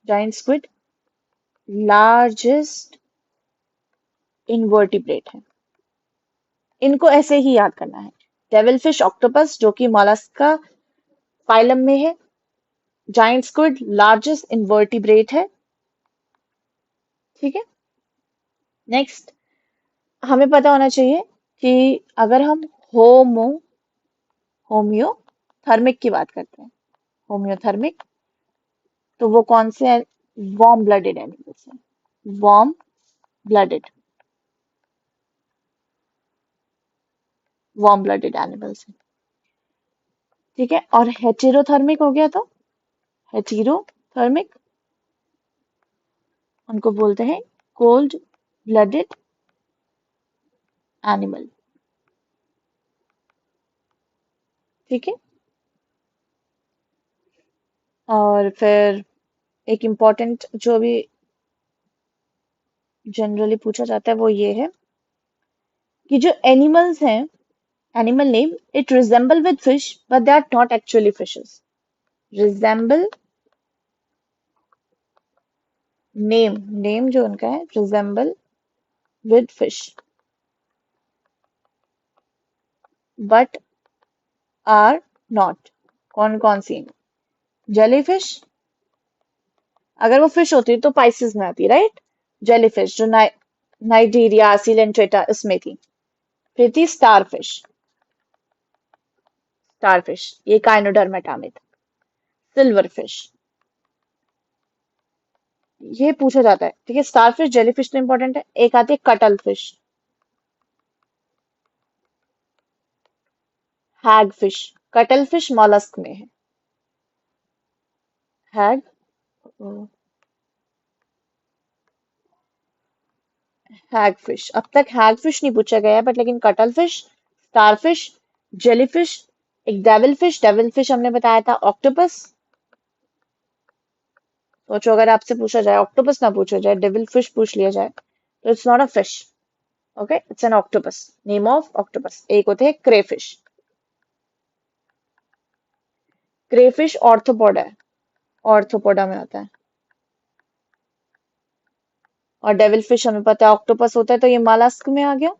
Speaker 1: giant squid largest invertebrate है। इनको ऐसे ही याद करना है, डेविल फिश, ऑक्टोपस जो कि मोलस्क का फाइलम में है, जाइंट स्क्विड लार्जेस्ट इनवर्टिब्रेट है, ठीक है। नेक्स्ट, हमें पता होना चाहिए कि अगर हम होमो होम्योथर्मिक की बात करते हैं, होम्योथर्मिक, तो वो कौन से वार्म ब्लडेड एनिमल्स हैं? Warm blooded, warm blooded animals हैं, ठीक है। और हेटेरोथर्मिक हो गया, तो हेटेरोथर्मिक उनको बोलते हैं कोल्ड ब्लडेड एनिमल। ठीक है। और फिर एक इम्पॉर्टेंट जो भी जनरली पूछा जाता है वो ये है कि जो एनिमल्स हैं, animal name, it resemble with fish but they are not actually fishes. Resemble, name, name जो उनका है resemble with fish but are not. कौन कौन सी? जेलीफिश, अगर वो फिश होती तो पाइसेस में आती, राइट। जेलीफिश जो नाइजीरिया सीलेंट्रेटा इसमें थी। फिर थी स्टारफिश, स्टारफिश ये काइनोडर्मेटा में था। सिल्वर फिश, ये पूछा जाता है, ठीक है। स्टारफिश जेलीफिश तो इंपॉर्टेंट है। एक आती है कटल फिश, हैग फिश। कटल फिश मॉलस्क में है। हैग, हैग फिश, अब तक हैग फिश नहीं पूछा गया है बट लेकिन कटल फिश, स्टारफिश, जेलीफिश, एक डेविल फिश। डेविल फिश हमने बताया था ऑक्टोपस। सोचो अगर आपसे पूछा जाए, ऑक्टोपस ना पूछा जाए, डेविल फिश पूछ लिया जाए, तो it's not a fish. Okay, it's an octopus. Name of octopus. एक होते हैं क्रेफिश। क्रेफिश ऑर्थोपोडा है, ऑर्थोपोडा में आता है। और डेविल फिश हमें पता है ऑक्टोपस होता है, तो ये मालास्क में आ गया।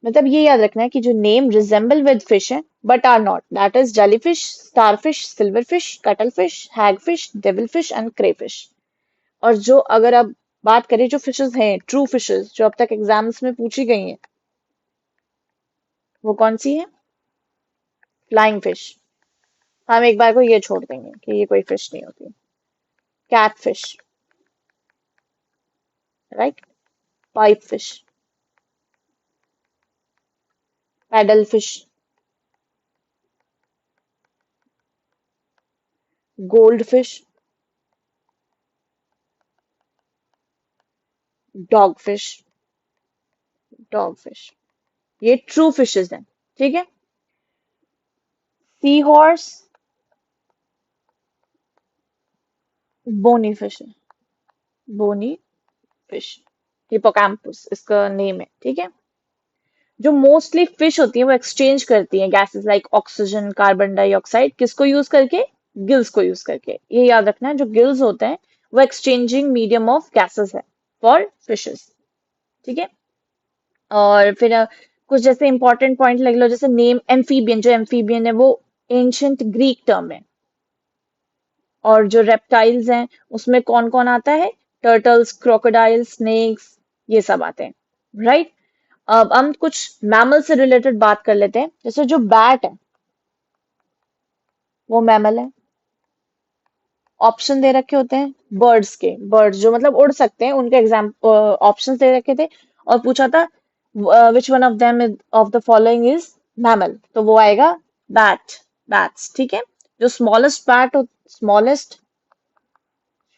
Speaker 1: मतलब ये याद रखना है कि जो नेम रिजेंबल विद फिश है but are not, that is jellyfish, starfish, silverfish, cuttlefish, hagfish, devil fish and crayfish. और जो अगर आप बात करें जो फिशेस हैं, ट्रू फिशेस जो अब तक एग्जाम्स में पूछी गई हैं, वो कौन सी है? Flying fish. हम एक बार को ये छोड़ देंगे कि ये कोई फिश नहीं होती। Catfish, right. Pipe fish, pedal fish, gold fish, dog fish, dog fish. ये ट्रू फिशेस हैं, ठीक है। सी हॉर्स बोनी फिश है, बोनी फिश। हिपोकैम्पस इसका नेम है, ठीक है। जो मोस्टली फिश होती है वो एक्सचेंज करती हैं gases like oxygen, carbon dioxide, किसको यूज करके? गिल्स को यूज करके। ये याद रखना है, जो गिल्स होते हैं वो एक्सचेंजिंग मीडियम ऑफ गैसेस है फॉर फिशेस, ठीक है। और फिर कुछ जैसे इंपॉर्टेंट पॉइंट लग लो, जैसे नेम एम्फीबियन, जो एम्फीबियन है वो एंशंट ग्रीक टर्म है। और जो रेप्टाइल्स हैं उसमें कौन कौन आता है? टर्टल्स, क्रोकोडाइल, स्नेक्स, ये सब आते हैं, राइट। अब हम कुछ मैमल से रिलेटेड बात कर लेते हैं। जैसे जो बैट है वो मैमल है। ऑप्शन दे रखे होते हैं बर्ड्स के, बर्ड्स जो मतलब उड़ सकते हैं, उनके एग्जाम ऑप्शंस दे रखे थे। और पूछा था which one of them of the following is mammal, तो वो आएगा बैट, बैट्स, ठीक है। जो smallest bat, smallest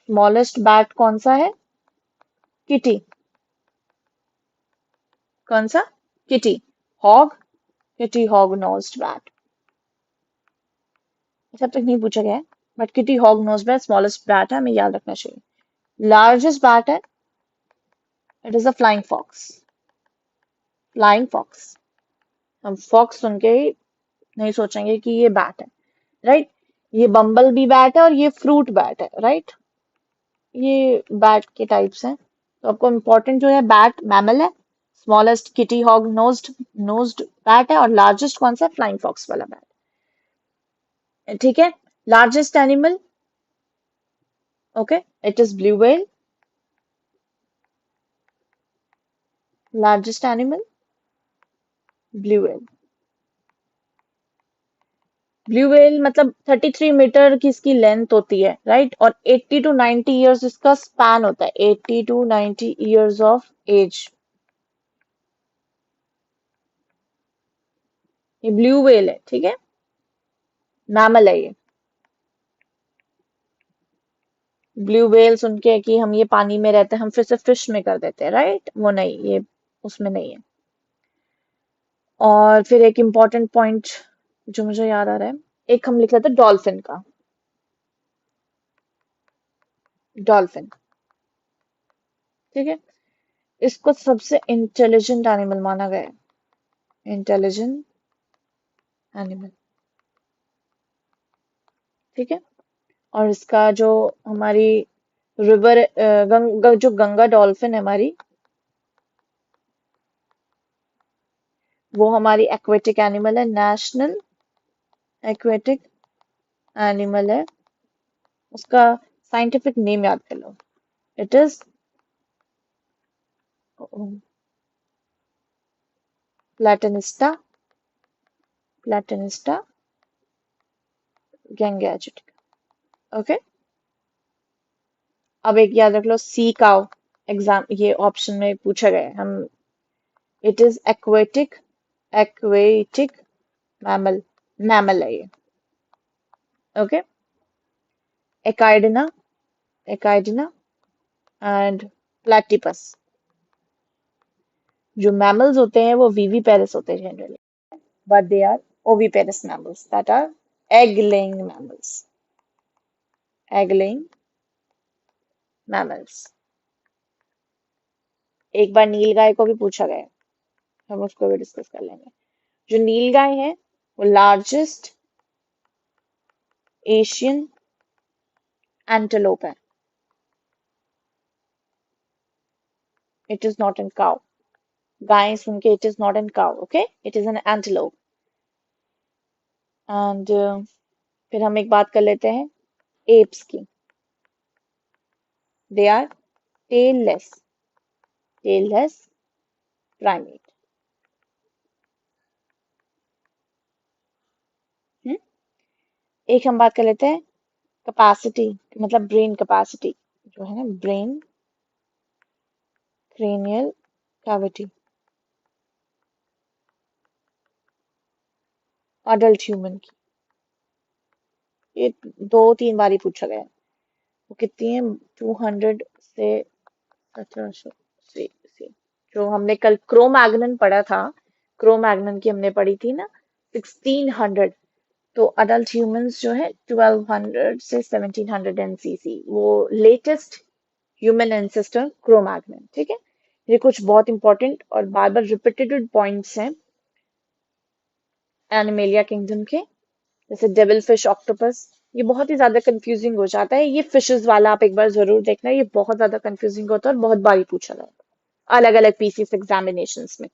Speaker 1: smallest bat कौन सा है? किटी। कौन सा? Kitti. Hog, Kitti hog nosed bat. अब तक नहीं पूछा गया है but Kitti hog nose bat smallest bat है, हमें याद रखना चाहिए। लार्जेस्ट बैट है, it is a flying fox. Flying fox, हम फॉक्स सुन के ही नहीं सोचेंगे कि ये बैट है, राइट। ये बम्बल बी बैट है और ये फ्रूट बैट है, राइट। ये बैट के टाइप्स हैं। तो आपको इम्पोर्टेंट जो है, बैट मैमल है, smallest kitty hog nosed nosed bat है, और लार्जेस्ट कौन सा? फ्लाइंग फॉक्स वाला बैट, ठीक है। Largest animal, okay, it is blue whale. Largest animal blue whale. Blue whale मतलब 33 मीटर की इसकी लेंथ होती है, राइट। और 80 टू 90 इयर्स इसका स्पैन होता है, 80 टू 90 इयर्स ऑफ एज। ये ब्लू व्हेल है, ठीक है, मैमल है ये। ब्लू व्हेल सुन के कि हम ये पानी में रहते हैं, हम फिर से फिश में कर देते हैं, राइट? वो नहीं, ये उसमें नहीं है। और फिर एक इम्पॉर्टेंट पॉइंट जो मुझे याद आ रहा है, एक हम लिख लेते हैं डॉल्फिन का। डॉल्फिन, ठीक है। इसको सबसे इंटेलिजेंट एनिमल माना गया है। इंटेलिजेंट एनिमल, ठीक है। और इसका जो हमारी रिवर जो गंगा डॉल्फिन है हमारी, वो हमारी एक्वेटिक एनिमल है, नेशनल एक्वेटिक एनिमल है। उसका साइंटिफिक नेम याद कर लो। It is platanista, platanista gangetica, okay. अब एक याद रख लो, सी काउ, एग्जाम ये ऑप्शन में पूछा गया है। हम it is aquatic, aquatic mammal, mammal है ये, okay. Echidna, echidna and platypus. जो मैमल्स होते हैं वो विविपेरस होते हैं generally, but they are oviparous mammals that are egg-laying mammals. Egg-laying mammals. एक बार नीलगाय को भी पूछा गया है, हम उसको भी डिस्कस कर लेंगे। जो नीलगाय है वो लार्जेस्ट एशियन एंटेलोप है। It is not an cow. गाय सुन के it is not an cow, okay, it is an antelope. And फिर हम एक बात कर लेते हैं एप्स की। They are tailless, tailless primate. एक हम बात कर लेते हैं कैपेसिटी, मतलब ब्रेन कैपेसिटी जो है ना, brain cranial cavity, adult human की। ये 2-3 बार ही पूछा गया है। वो कितनी है? 200 से 1700 से जो हमने कल क्रोमैग्नन पढ़ा था, क्रोमैग्नन की हमने पढ़ी थी ना, 1600। तो अडल्ट ह्यूमंस जो है 1200 से 1700 एनसीसी, वो लेटेस्ट ह्यूमन एंसेस्टर क्रोमैग्नन, ठीक है। ये कुछ बहुत इंपॉर्टेंट और बार बार रिपीटेड पॉइंट्स हैं एनिमेलिया किंगडम के, जैसे डेविल फिश, ऑक्टोपस। ये बहुत ही ज्यादा कंफ्यूजिंग हो जाता है, ये फिशेस वाला आप एक बार जरूर देखना, ये बहुत ज्यादा कंफ्यूजिंग होता है और बहुत बार ही पूछा जाता है अलग अलग पीसीस एग्जामिनेशंस में।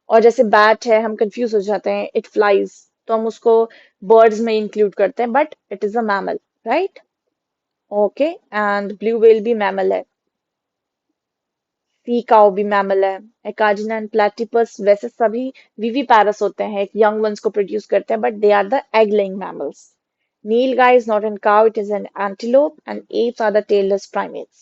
Speaker 1: और जैसे बैट है, हम कंफ्यूज हो जाते हैं, इट फ्लाइज, तो हम उसको बर्ड्स में इंक्लूड करते हैं, but it is a mammal, right? Okay. And blue whale भी मैमल है, सी काउ भी मैमल है, एकाजिना एंड प्लेटिपस वैसे सभी विविपैरस होते हैं, एक यंग वंस को प्रोड्यूस करते हैं, but they are the egg laying mammals. Nilgai is not an cow, it is an antelope, and apes are the tailless primates.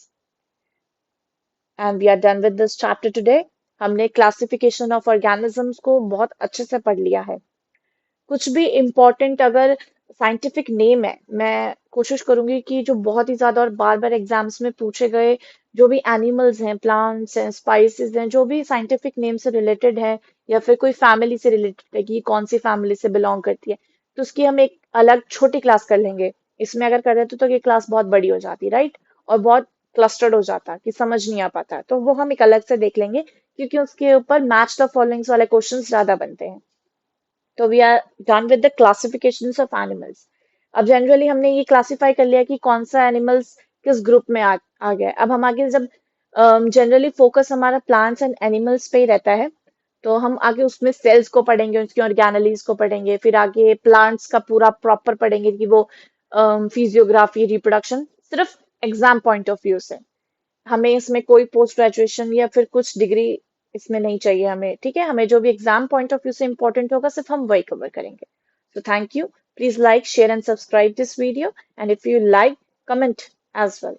Speaker 1: And we are done with this chapter today. हमने classification of organisms को बहुत अच्छे से पढ़ लिया है। कुछ भी इम्पोर्टेंट अगर साइंटिफिक नेम है, मैं कोशिश करूंगी कि जो बहुत ही ज्यादा और बार बार एग्जाम्स में पूछे गए जो भी एनिमल्स हैं, प्लांट्स हैं, स्पाइसेस हैं, जो भी साइंटिफिक नेम से रिलेटेड है या फिर कोई फैमिली से रिलेटेड है कि कौन सी फैमिली से बिलोंग करती है, तो उसकी हम एक अलग छोटी क्लास कर लेंगे। इसमें अगर कर देते तो ये क्लास बहुत बड़ी हो जाती, राइट? और बहुत क्लस्टर्ड हो जाता कि समझ नहीं आ पाता, तो वो हम एक अलग से देख लेंगे, क्योंकि उसके ऊपर मैच द फॉलोइंग्स वाले क्वेश्चन ज्यादा बनते हैं। तो we are done with the classifications of animals. अब जनरली हमने ये क्लासिफाई कर लिया कि कौन सा एनिमल्स किस ग्रुप में आ गया। अब हम आगे जब जनरली फोकस हमारा प्लांट्स एंड एनिमल्स पे ही रहता है, तो हम आगे उसमें सेल्स को पढ़ेंगे, उसकी ऑर्गेनेलीज को पढ़ेंगे, फिर आगे प्लांट्स का पूरा प्रॉपर पढ़ेंगे कि वो फिजियोग्राफी, रिप्रोडक्शन, सिर्फ एग्जाम पॉइंट ऑफ व्यू से। हमें इसमें कोई पोस्ट ग्रेजुएशन या फिर कुछ डिग्री इसमें नहीं चाहिए हमें, ठीक है। हमें जो भी एग्जाम पॉइंट ऑफ व्यू से इंपॉर्टेंट होगा सिर्फ हम वही कवर करेंगे। So thank you. Please like, share and subscribe this video. And if you like, comment as well.